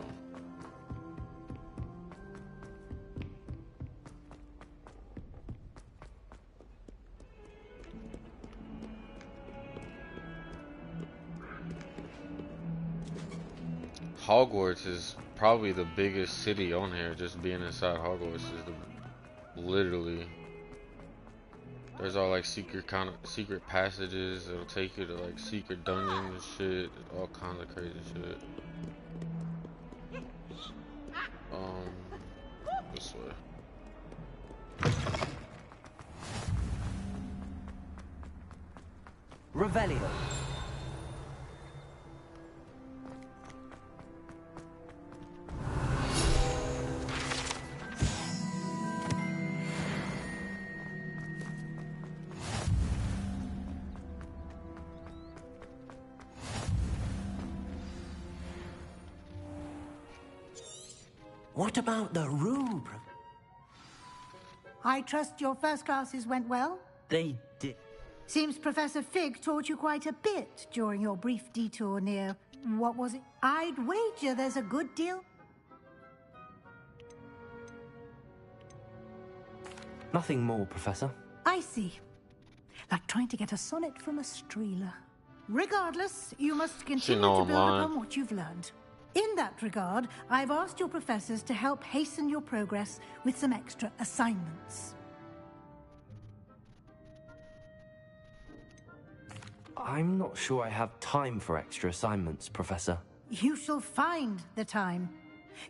Hogwarts is probably the biggest city on here. Just being inside Hogwarts is literally. There's all like secret passages. It'll take you to like secret dungeons and shit. All kinds of crazy shit. This way. Revelio. What about the room, I trust your first classes went well? They did. Seems Professor Fig taught you quite a bit during your brief detour near... what was it? I'd wager there's a good deal. Nothing more, Professor. I see. Like trying to get a sonnet from a streeler. Regardless, you must continue to build upon what you've learned. In that regard, I've asked your professors to help hasten your progress with some extra assignments. I'm not sure I have time for extra assignments, Professor. You shall find the time.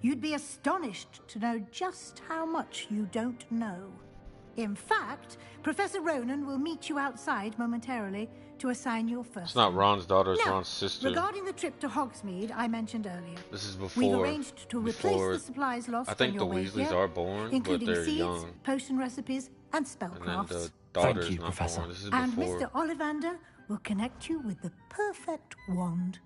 You'd be astonished to know just how much you don't know. In fact, Professor Ronan will meet you outside momentarily to assign your first. It's not Ron's daughter, it's Now, Ron's sister. regarding the trip to Hogsmeade I mentioned earlier. This is before. We've arranged to replace the supplies lost I think on your the way Weasleys here, are born, including but they're seeds, young. potion recipes, and spellcrafts. And then the daughter is not born. This is before. And Mr. Ollivander will connect you with the perfect wand.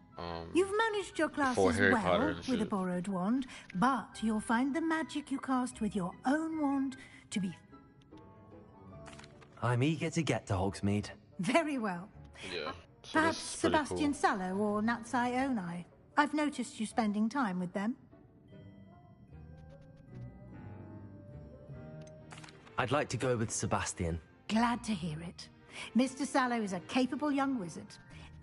You've managed your classes Harry well Potter and with shit. a borrowed wand, but you'll find the magic you cast with your own wand to be I'm eager to get to Hogsmeade. very well. Yeah. So Perhaps this is pretty Sebastian cool. Sallow or Natsai Onai. I've noticed you spending time with them. I'd like to go with Sebastian. Glad to hear it. Mr. Sallow is a capable young wizard,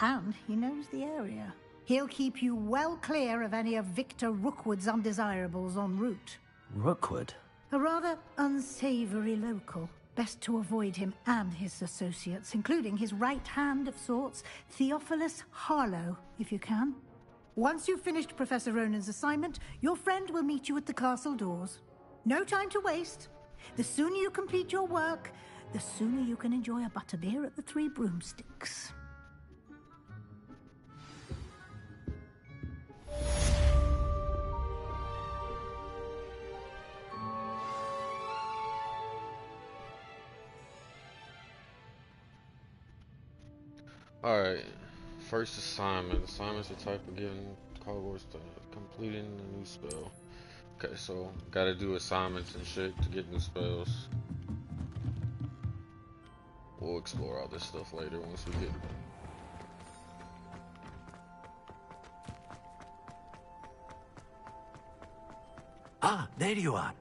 and he knows the area. He'll keep you well clear of any of Victor Rookwood's undesirables en route. Rookwood? A rather unsavory local. Best to avoid him and his associates, including his right hand of sorts, Theophilus Harlow, if you can. Once you've finished Professor Ronan's assignment, your friend will meet you at the castle doors. No time to waste. The sooner you complete your work, the sooner you can enjoy a butterbeer at the Three Broomsticks. Alright, first assignment. Assignments are type of given Hogwarts to completing a new spell. Okay, so gotta do assignments and shit to get new spells. We'll explore all this stuff later once we get. Ah, there you are.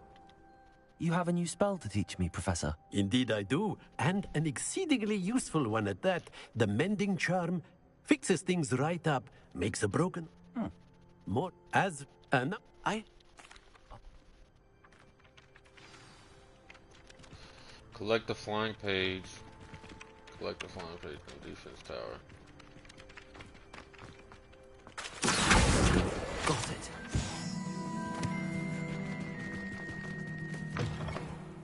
You have a new spell to teach me, Professor. Indeed I do, and an exceedingly useful one at that. The Mending Charm fixes things right up, makes a broken... More as... no, Collect the flying page. Collect the flying page from the defense tower. Got it.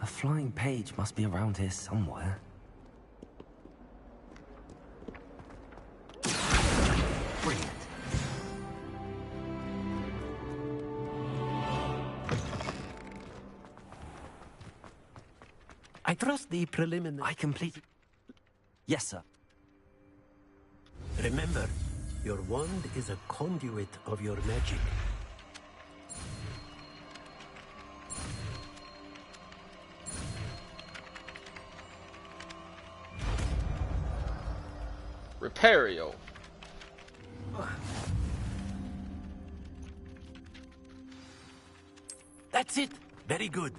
A flying page must be around here somewhere. Brilliant. I trust the preliminary... I completed... Yes, sir. Remember, your wand is a conduit of your magic. Repario. That's it. Very good.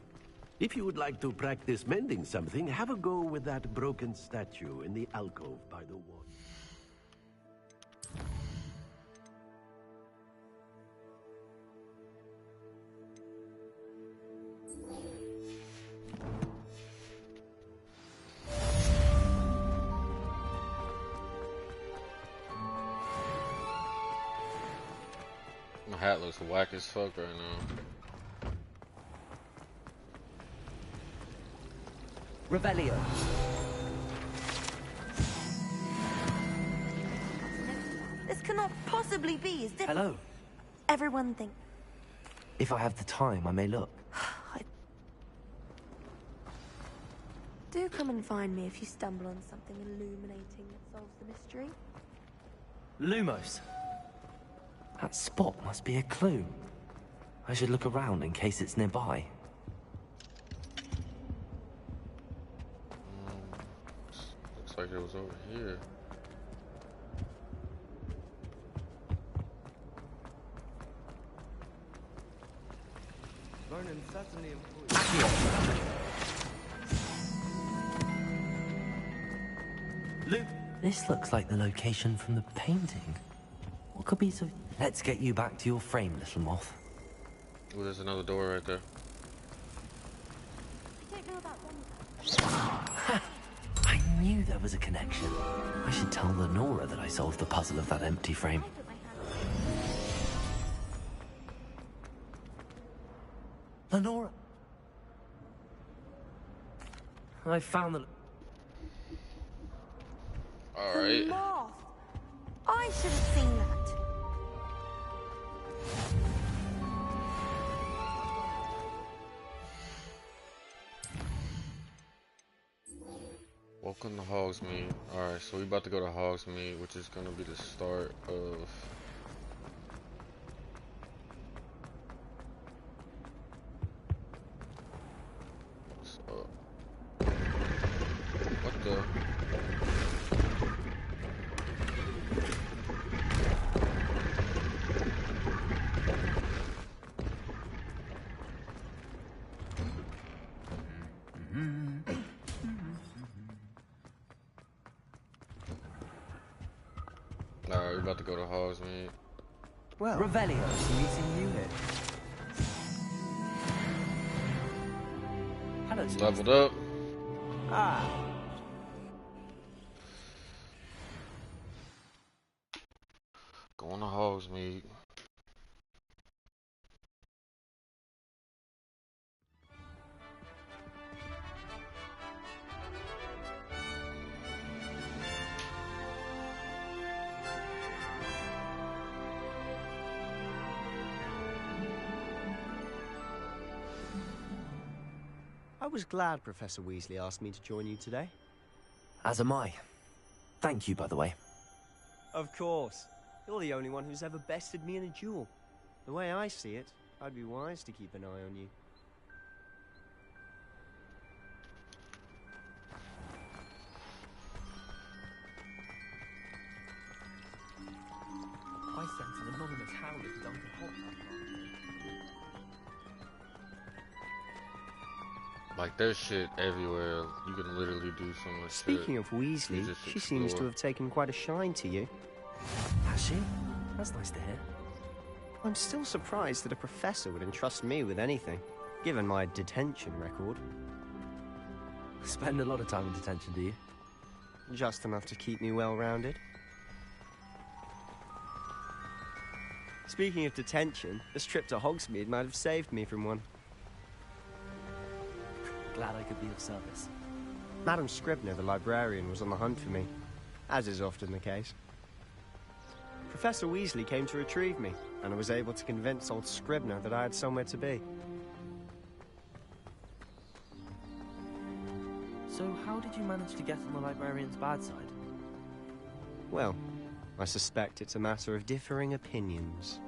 If you would like to practice mending something, have a go with that broken statue in the alcove by the wall. My hat looks whack as fuck right now. Revelio. This cannot possibly be as different. Hello. Everyone thinks. If I have the time, I may look. Do come and find me if you stumble on something illuminating that solves the mystery. Lumos. That spot must be a clue. I should look around in case it's nearby. Looks like it was over here. Vernon certainly employed. Luke. This looks like the location from the painting. What could be so... Let's get you back to your frame, little moth. Oh, there's another door right there. I don't know about them. I knew there was a connection. I should tell Lenora that I solved the puzzle of that empty frame. Lenora! I found the... Alright. Moth. I should have seen that. Welcome to Hogsmeade. Alright, so we about to go to Hogsmeade, which is gonna be the start of... What the... Alright, we're about to go to Hogsmeade. Well, Revelio's meeting you here. Hello, Leveled up. Ah. Going to Hogsmeade. I was glad Professor Weasley asked me to join you today. As am I. Thank you, by the way. Of course. You're the only one who's ever bested me in a duel. The way I see it, I'd be wise to keep an eye on you. I sent an anonymous howler to Duncan Holt. Like, there's shit everywhere. You can literally do so much shit. Speaking of Weasley, she seems to have taken quite a shine to you. Has she? That's nice to hear. I'm still surprised that a professor would entrust me with anything, given my detention record. Spend a lot of time in detention, do you? Just enough to keep me well-rounded. Speaking of detention, this trip to Hogsmeade might have saved me from one. Glad I could be of service. Madam Scribner, the librarian, was on the hunt for me, as is often the case. Professor Weasley came to retrieve me, and I was able to convince old Scribner that I had somewhere to be. So how did you manage to get on the librarian's bad side? Well, I suspect it's a matter of differing opinions.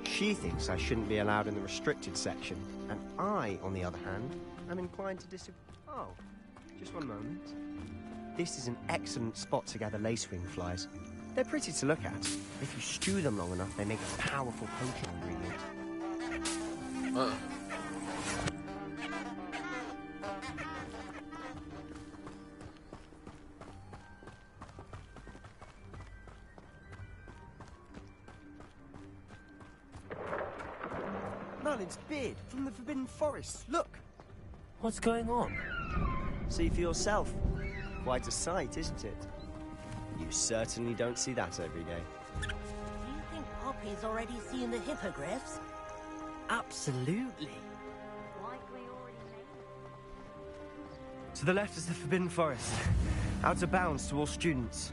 She thinks I shouldn't be allowed in the restricted section, and I, on the other hand, am inclined to disagree. Oh, just one moment. This is an excellent spot to gather lacewing flies. They're pretty to look at. If you stew them long enough, they make a powerful potion ingredient. Merlin's beard from the Forbidden Forest. Look! What's going on? See for yourself. Quite a sight, isn't it? You certainly don't see that every day. Do you think Poppy's already seen the hippogriffs? Absolutely. Likely already made. To the left is the Forbidden Forest. Out of bounds to all students.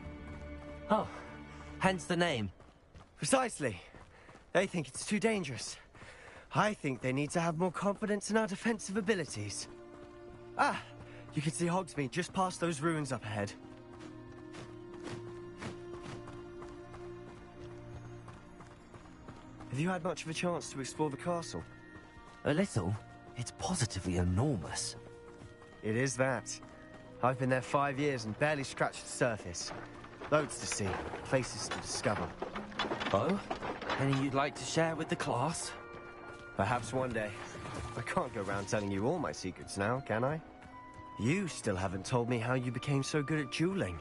Oh, hence the name. Precisely. They think it's too dangerous. I think they need to have more confidence in our defensive abilities. Ah, you can see Hogsmeade just past those ruins up ahead. Have you had much of a chance to explore the castle? A little. It's positively enormous. It is that. I've been there 5 years and barely scratched the surface. Loads to see, places to discover. Oh? Any you'd like to share with the class? Perhaps one day. I can't go around telling you all my secrets now, can I? You still haven't told me how you became so good at dueling.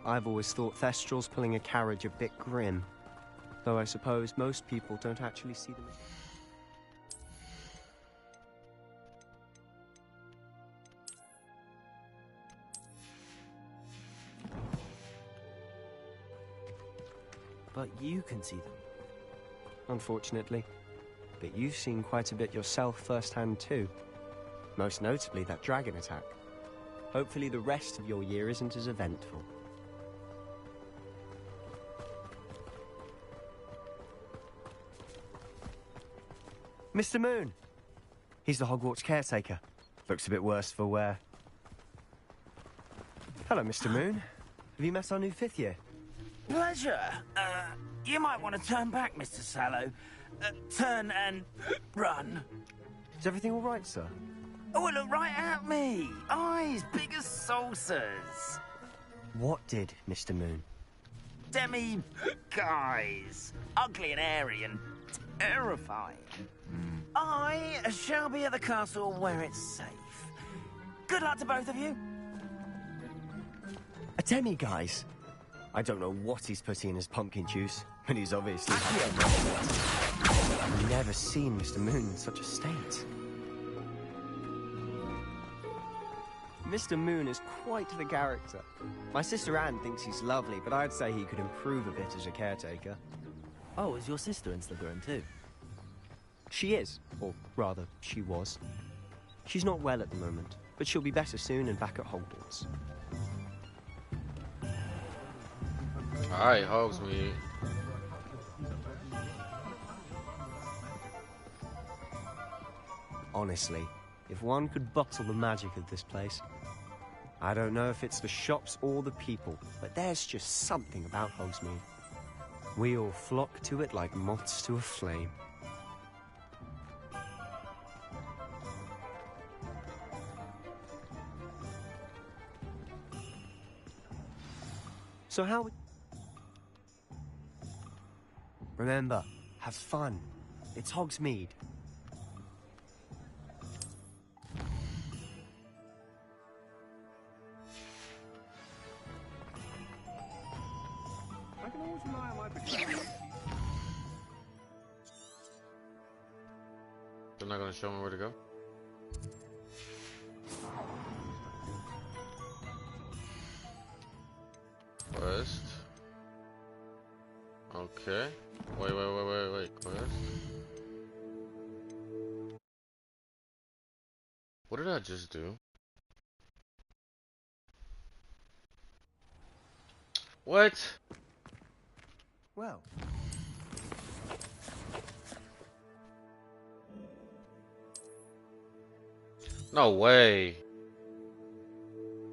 I've always thought Thestrals pulling a carriage a bit grim. Though I suppose most people don't actually see them. But you can see them. Unfortunately. But you've seen quite a bit yourself firsthand too. Most notably that dragon attack. Hopefully the rest of your year isn't as eventful. Mr. Moon! He's the Hogwarts caretaker. Looks a bit worse for wear. Hello, Mr. Moon. Have you met our new 5th year? Pleasure. You might want to turn back, Mr. Sallow. Turn and run. Is everything all right, sir? Oh, look right at me. Eyes big as saucers. What did, Mr. Moon? Guys. Ugly and hairy and terrifying. I shall be at the castle where it's safe. Good luck to both of you. A demi-guise? I don't know what he's putting in his pumpkin juice, but he's obviously... I've never seen Mr. Moon in such a state. Mr. Moon is quite the character. My sister Anne thinks he's lovely, but I'd say he could improve a bit as a caretaker. Oh, is your sister in Slytherin too? She is, or rather, she was. She's not well at the moment, but she'll be better soon and back at Hogwarts. Alright, Hogsmeade. Honestly, if one could bottle the magic of this place. I don't know if it's the shops or the people, but there's just something about Hogsmeade. We all flock to it like moths to a flame. So how... Remember, have fun. It's Hogsmeade. I can always rely on my protection. They're not gonna show me where to go? Quest. Okay. Wait. Quest. What did I just do? What? Well. No way.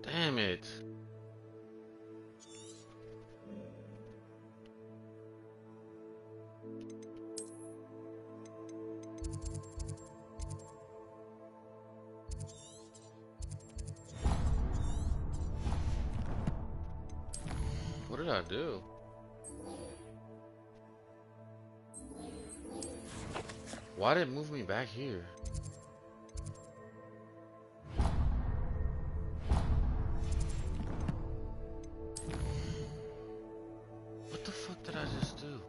Damn it. What did I do? Why did it move me back here? What the fuck did I just do?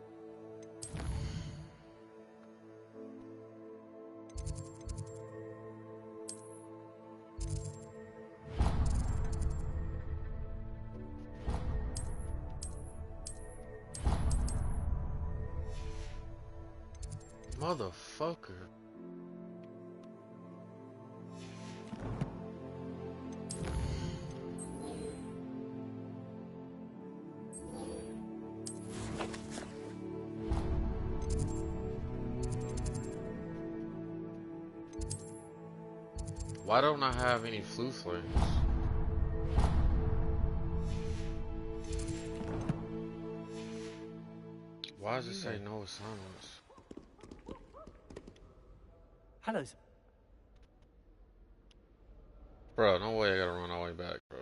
Motherfucker. Why don't I have any flu flames? Why does it say no assignments? Hello. Bro, no way I gotta run all the way back, bro.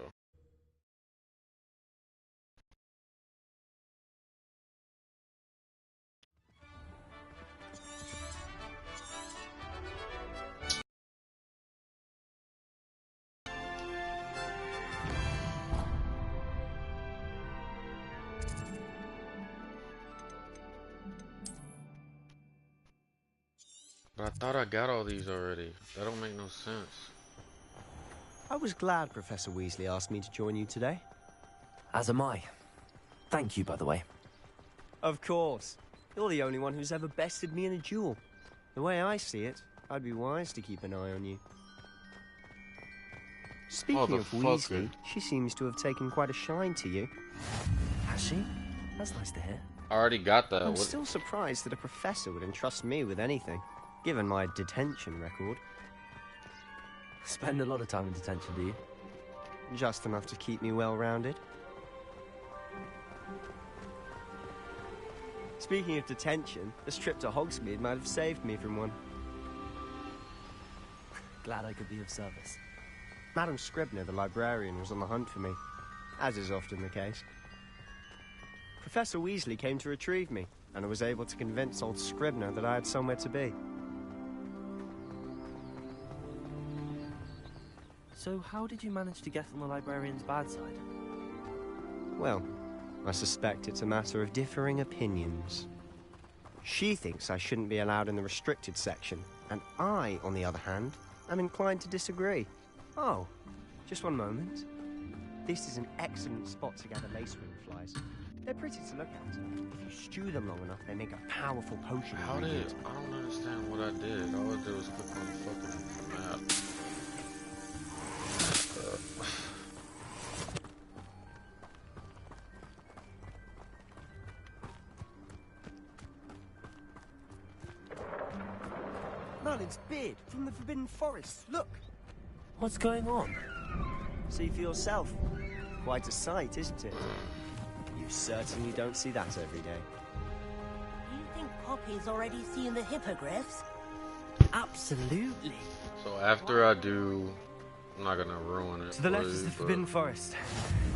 But I thought I got all these already. That don't make no sense. I was glad Professor Weasley asked me to join you today. As am I. Thank you, by the way. Of course. You're the only one who's ever bested me in a duel. The way I see it, I'd be wise to keep an eye on you. Speaking of Weasley, she seems to have taken quite a shine to you. Has she? That's nice to hear. I already got that. I'm still surprised that a professor would entrust me with anything, given my detention record. Spend a lot of time in detention, do you? Just enough to keep me well-rounded. Speaking of detention, this trip to Hogsmeade might have saved me from one. Glad I could be of service. Madam Scribner, the librarian, was on the hunt for me, as is often the case. Professor Weasley came to retrieve me, and I was able to convince old Scribner that I had somewhere to be. So how did you manage to get on the librarian's bad side? Well, I suspect it's a matter of differing opinions. She thinks I shouldn't be allowed in the restricted section, and I, on the other hand, am inclined to disagree. Oh, just one moment. This is an excellent spot to gather lacewing flies. They're pretty to look at. If you stew them long enough, they make a powerful potion. How did? I don't understand what I did. All I did was click on the fucking map. Merlin's beard from the Forbidden Forest. Look. What's going on? See for yourself. Quite a sight, isn't it? You certainly don't see that every day. You think Poppy's already seen the hippogriffs? Absolutely. So after I do, I'm not gonna ruin it. To the left is the Forbidden Forest.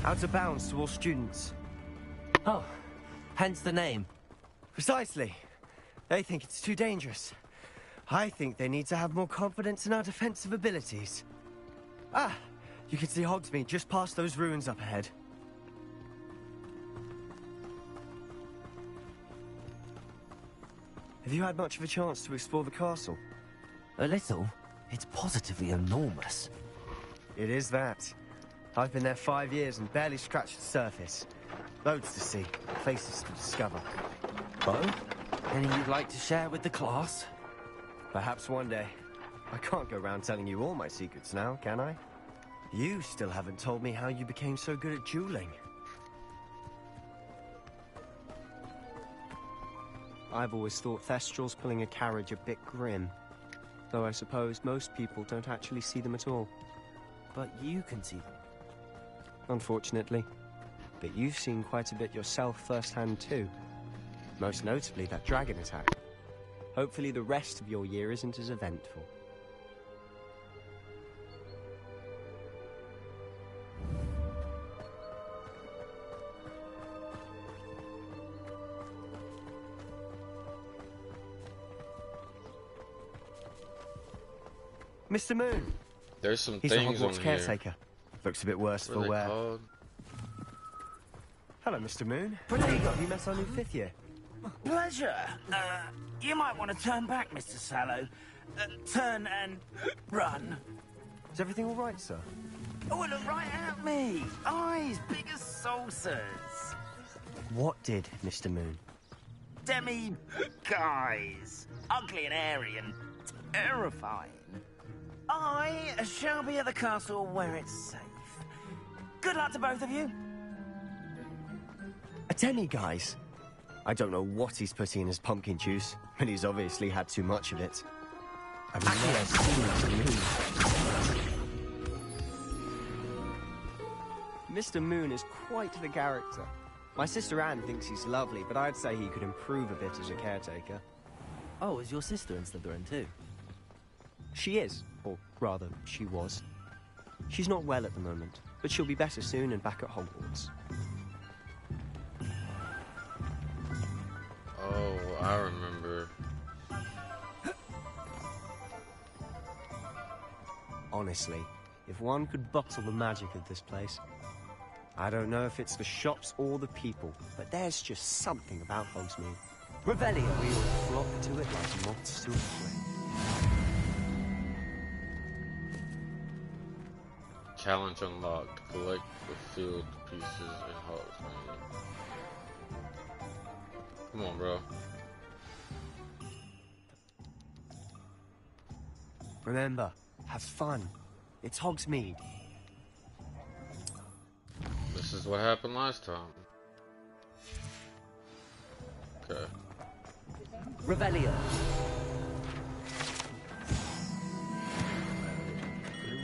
Out of bounds to all students. Oh, hence the name. Precisely. They think it's too dangerous. I think they need to have more confidence in our defensive abilities. Ah, you can see Hogsmeade just past those ruins up ahead. Have you had much of a chance to explore the castle? A little. It's positively enormous. It is that. I've been there 5 years and barely scratched the surface. Loads to see, places to discover. Oh? Anything you'd like to share with the class? Perhaps one day. I can't go around telling you all my secrets now, can I? You still haven't told me how you became so good at dueling. I've always thought Thestrals pulling a carriage a bit grim. Though I suppose most people don't actually see them at all. But you can see them. Unfortunately. But you've seen quite a bit yourself firsthand too. Most notably that dragon attack. Hopefully the rest of your year isn't as eventful. Mr. Moon! There's some He's things the on Hogwarts here. caretaker. Looks a bit worse for wear. Hello, Mr. Moon. Have you met our new 5th year? Pleasure. You might want to turn back, Mr. Sallow. Turn and run. Is everything all right, sir? Oh, look right at me. Eyes big as saucers. What did, Mr. Moon? Demi-guys. Ugly and hairy and terrifying. I shall be at the castle where it's safe. Good luck to both of you. A demi-guise? I don't know what he's putting in his pumpkin juice, but he's obviously had too much of it. I've never seen Mr. Moon. Mr. Moon is quite the character. My sister Anne thinks he's lovely, but I'd say he could improve a bit as a caretaker. Oh, is your sister in Slytherin too? She is, or rather, she was. She's not well at the moment, but she'll be better soon and back at Hogwarts. Oh, I remember. Honestly, if one could bottle the magic of this place. I don't know if it's the shops or the people, but there's just something about Hogsmeade. Revelio, we all flock to it like moths to a flame. Challenge unlocked. Collect the field pieces and hogs. Come on, bro. Remember, have fun. It's Hogsmeade. This is what happened last time. Okay. Revelio.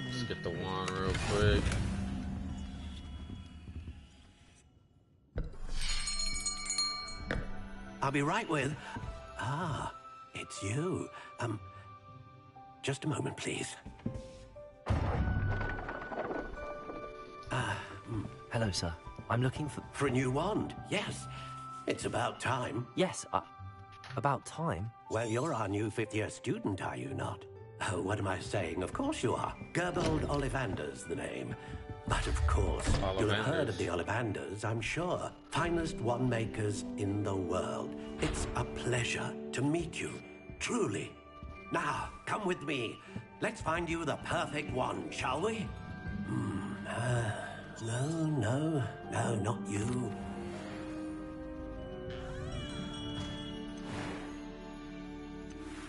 Let's get the wand real quick. I'll be right with... Ah, it's you. Just a moment, please. Hello, sir. I'm looking for... For a new wand, yes. It's about time. Yes, about time? Well, you're our new fifth-year student, are you not? Oh, what am I saying? Of course you are. Gerbold Ollivander's the name. But of course, you'll have heard of the Ollivanders, I'm sure. Finest wand makers in the world. It's a pleasure to meet you, truly. Now, come with me. Let's find you the perfect wand, shall we? No, not you.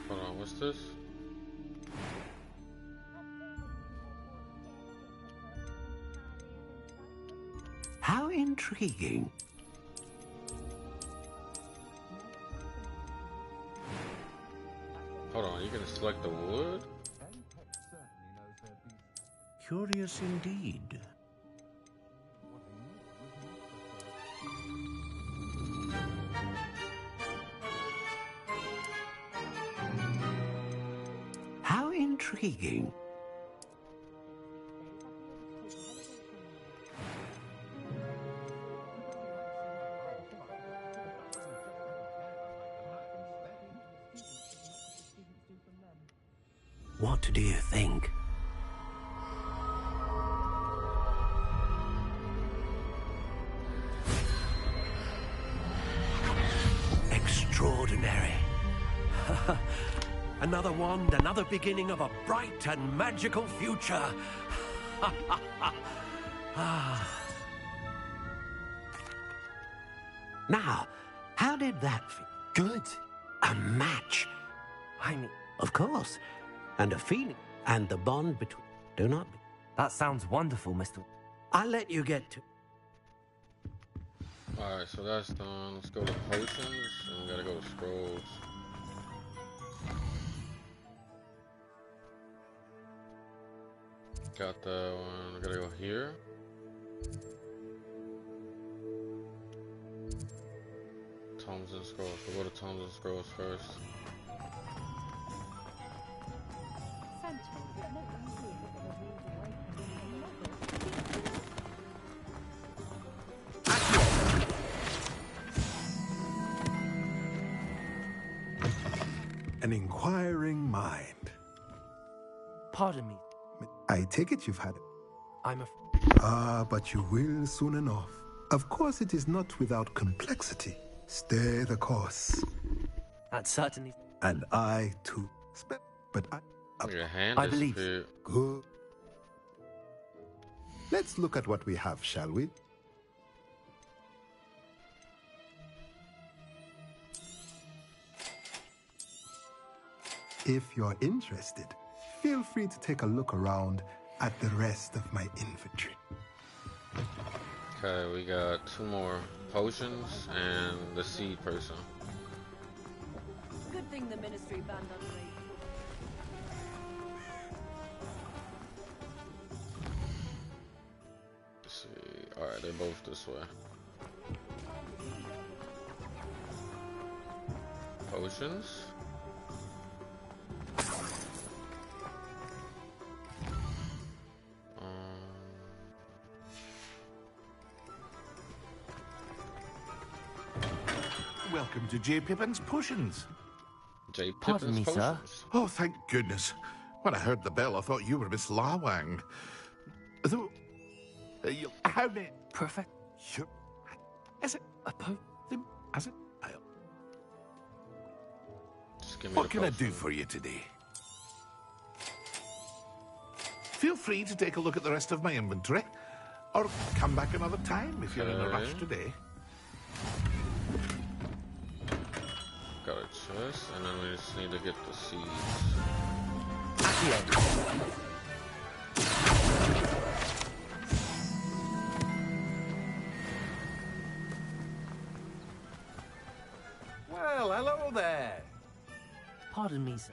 Hold on, what's this? How intriguing. Hold on, you gonna select the wood? Curious indeed. How intriguing. What do you think? Extraordinary. Another wand, another beginning of a bright and magical future. Now, how did that feel? Good. A match. I mean, of course. And a feeling. And the bond between... Do not... That sounds wonderful, Mr. I'll let you get to... Alright, so that's done. Let's go to potions, and we gotta go to scrolls. Got that one. We gotta go here. Tomes and scrolls. We'll go to Tomes and scrolls first. An inquiring mind. Pardon me. I take it you've had it. I'm but you will soon enough. Of course, it is not without complexity. Stay the course. That certainly... And I, too. But Your hand I believe. Good. Let's look at what we have, shall we? If you're interested, feel free to take a look around at the rest of my inventory. Okay, we got 2 more potions and the seed person. Good thing the ministry banned us. Let's see. Alright, they're both this way. Potions. Welcome to J. Pippin's Potions. J. Pardon me, sir. Oh, thank goodness. When I heard the bell, I thought you were Miss Lawang. Though, how many... Perfect. Sure. Is it a po... Is it? What can I do for you today? Feel free to take a look at the rest of my inventory, or come back another time if you're in a rush today. Got a chest, and then we just need to get the seeds. Well, hello there. Pardon me, sir.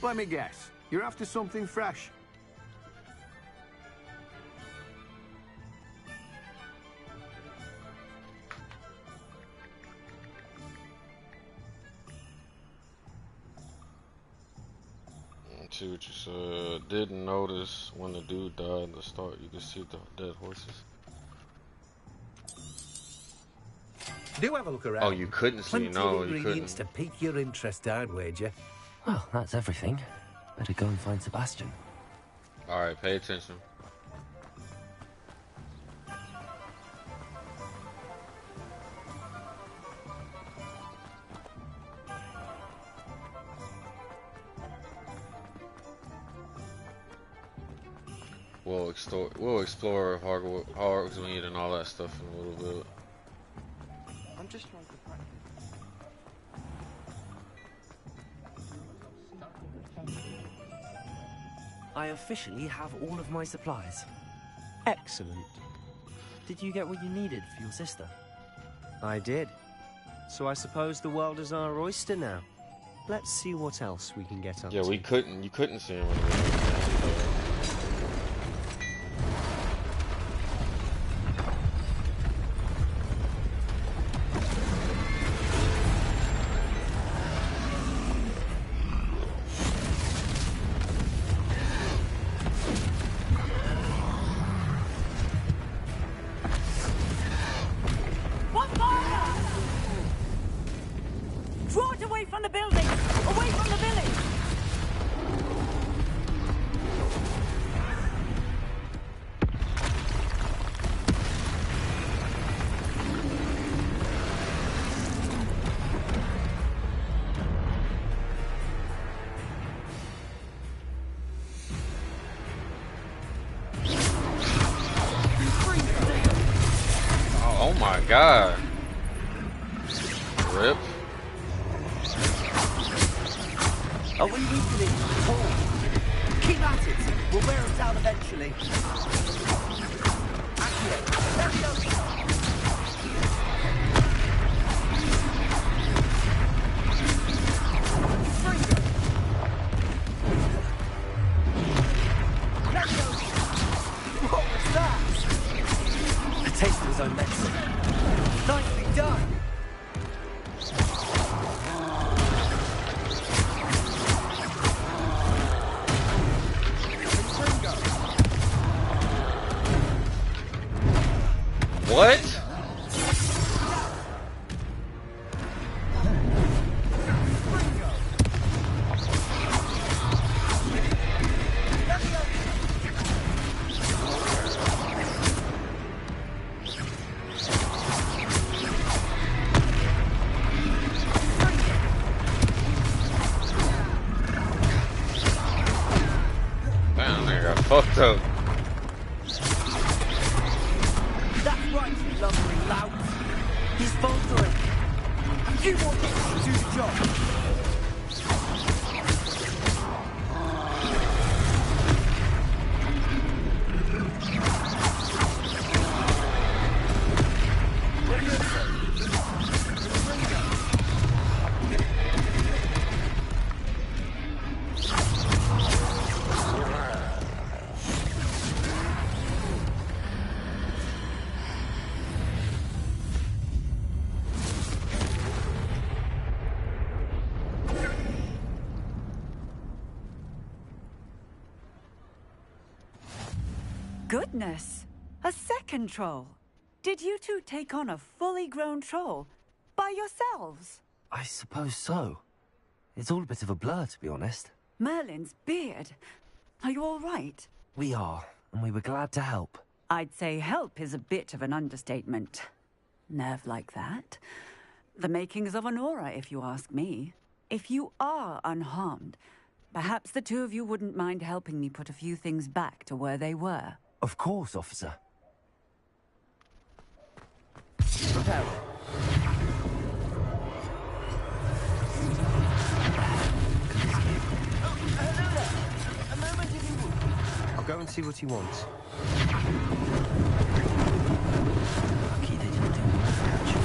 Let me guess. You're after something fresh. See what you said. Didn't notice when the dude died at the start. You could see the dead horses. Do have a look around. Oh, you couldn't see? No, you ingredients couldn't. to pique your interest, I'd wager. Well, that's everything. Better go and find Sebastian. Alright, pay attention. We'll explore Hogsmeade and all that stuff in a little bit. I'm just trying to practice. I officially have all of my supplies. Excellent. Did you get what you needed for your sister? I did. So I suppose the world is our oyster now. Let's see what else we can get up to. Yeah, you couldn't see him when we were there. Draw it away from the building! Away from the village! Oh my god. Rip. Are we weakening? Hold. Keep at it. We'll wear them down eventually. Accio. There we go. What was that? A taste of his own medicine. Nicely done. What? Damn, they got fucked up. That's right, you lumbering louts. He's faltering. A few more hits to do the job. Goodness! A second troll! Did you two take on a fully grown troll? By yourselves? I suppose so. It's all a bit of a blur, to be honest. Merlin's beard. Are you all right? We are, and we were glad to help. I'd say help is a bit of an understatement. Nerve like that. The makings of an aura, if you ask me. If you are unharmed, perhaps the two of you wouldn't mind helping me put a few things back to where they were. Of course, officer. I'll go and see what he wants. Lucky they didn't do much.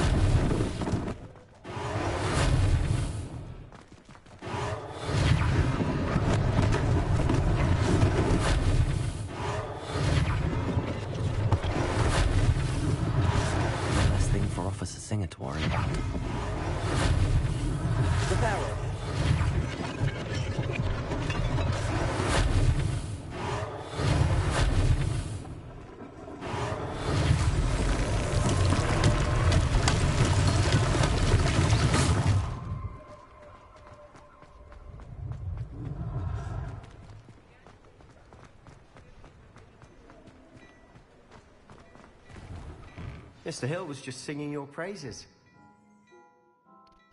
One less thing for Officer Singer to worry about. The barrel. Mr. Hill was just singing your praises.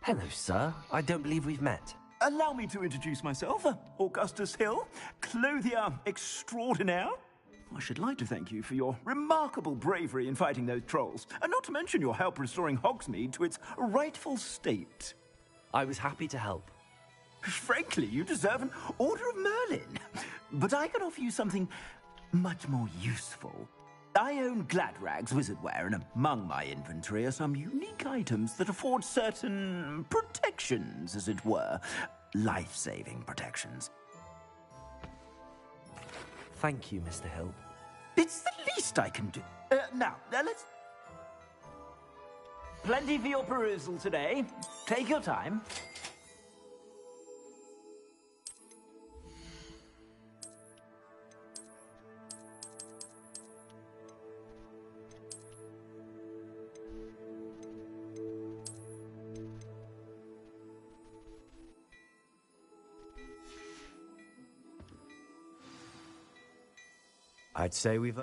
Hello, sir. I don't believe we've met. Allow me to introduce myself, Augustus Hill, clothier extraordinaire. I should like to thank you for your remarkable bravery in fighting those trolls, and not to mention your help restoring Hogsmeade to its rightful state. I was happy to help. Frankly, you deserve an Order of Merlin. But I can offer you something much more useful. I own Gladrag's wizardware, and among my inventory are some unique items that afford certain protections, as it were. Life-saving protections. Thank you, Mr. Hill. It's the least I can do. Now, let's... Plenty for your perusal today. Take your time. I'd say we've...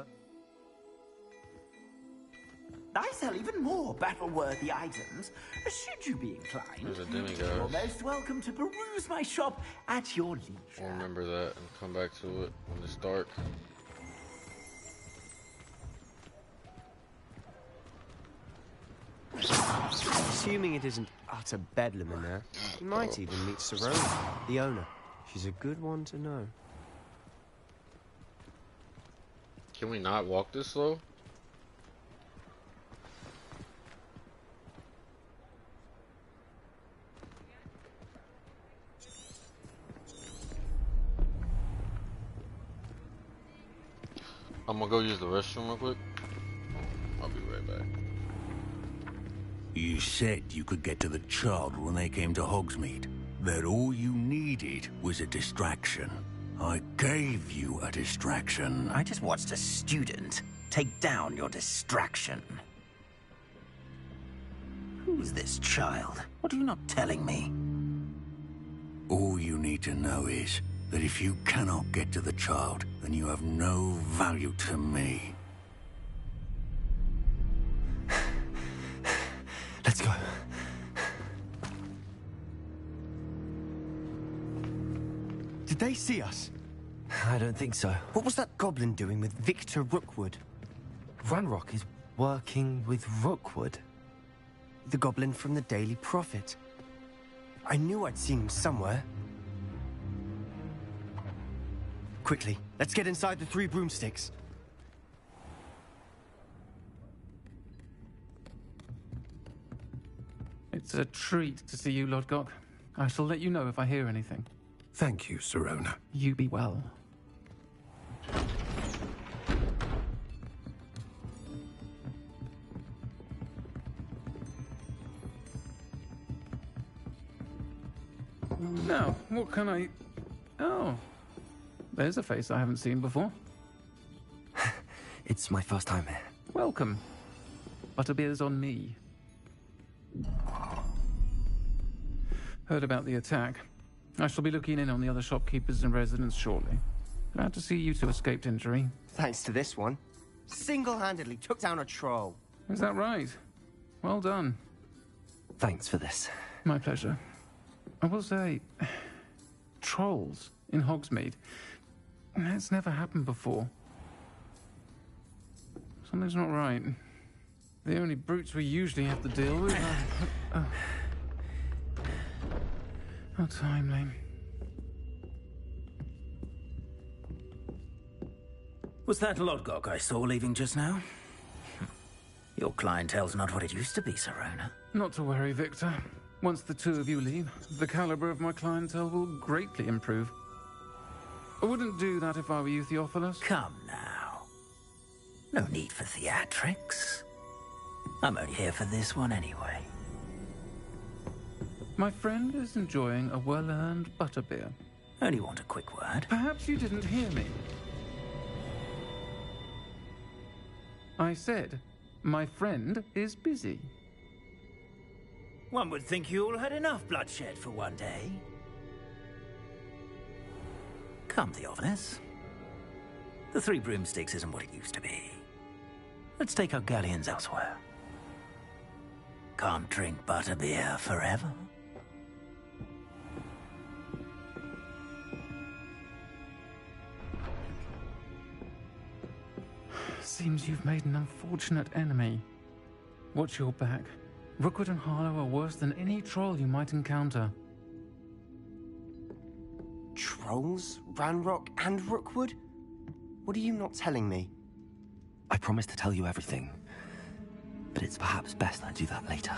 I sell even more battle-worthy items, should you be inclined. There's a demigod. You're most welcome to peruse my shop at your leisure. I'll remember that and come back to it when it's dark. Assuming it isn't utter bedlam in there, you might even meet Serona, the owner. She's a good one to know. Can we not walk this slow? I'm gonna go use the restroom real quick. I'll be right back. You said you could get to the child when they came to Hogsmeade. That all you needed was a distraction. I gave you a distraction. I just watched a student take down your distraction. Who's this child? What are you not telling me? All you need to know is that if you cannot get to the child, then you have no value to me. Let's go. Did they see us? I don't think so. What was that goblin doing with Victor Rookwood? Ranrock is working with Rookwood. The goblin from the Daily Prophet. I knew I'd seen him somewhere. Quickly, let's get inside the 3 broomsticks. It's a treat to see you, Lord Gok. I shall let you know if I hear anything. Thank you, Serona. You be well. Now, what can I... Oh, there's a face I haven't seen before. It's my first time here. Welcome. Butterbeer's on me. Heard about the attack. I shall be looking in on the other shopkeepers and residents shortly. Glad to see you two escaped injury. Thanks to this one. Single-handedly took down a troll. Is that right? Well done. Thanks for this. My pleasure. I will say, trolls in Hogsmeade. That's never happened before. Something's not right. The only brutes we usually have to deal with are... How timely. Was that Lodgok I saw leaving just now? Your clientele's not what it used to be, Sirona. Not to worry, Victor. Once the two of you leave, the caliber of my clientele will greatly improve. I wouldn't do that if I were you, Theophilus. Come now. No need for theatrics. I'm only here for this one anyway. My friend is enjoying a well-earned butterbeer. Only want a quick word. Perhaps you didn't hear me. I said, my friend is busy. One would think you all had enough bloodshed for one day. Come, Theophilus. The Three Broomsticks isn't what it used to be. Let's take our galleons elsewhere. Can't drink butterbeer forever. Seems you've made an unfortunate enemy. Watch your back. Rookwood and Harlow are worse than any troll you might encounter. Trolls? Ranrock and Rookwood? What are you not telling me? I promised to tell you everything, but it's perhaps best I do that later.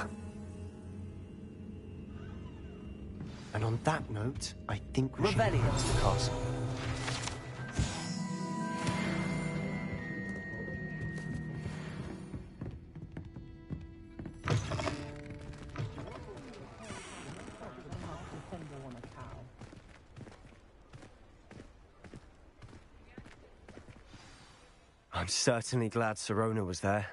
And on that note, I think we should Revelio. head to the castle. I'm certainly glad Sirona was there.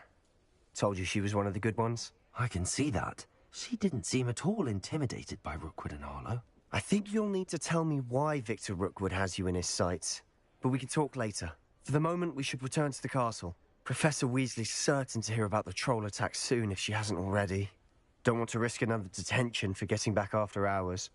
Told you she was one of the good ones. I can see that. She didn't seem at all intimidated by Rookwood and Harlow. I think you'll need to tell me why Victor Rookwood has you in his sights. But we can talk later. For the moment, we should return to the castle. Professor Weasley's certain to hear about the troll attack soon if she hasn't already. Don't want to risk another detention for getting back after hours.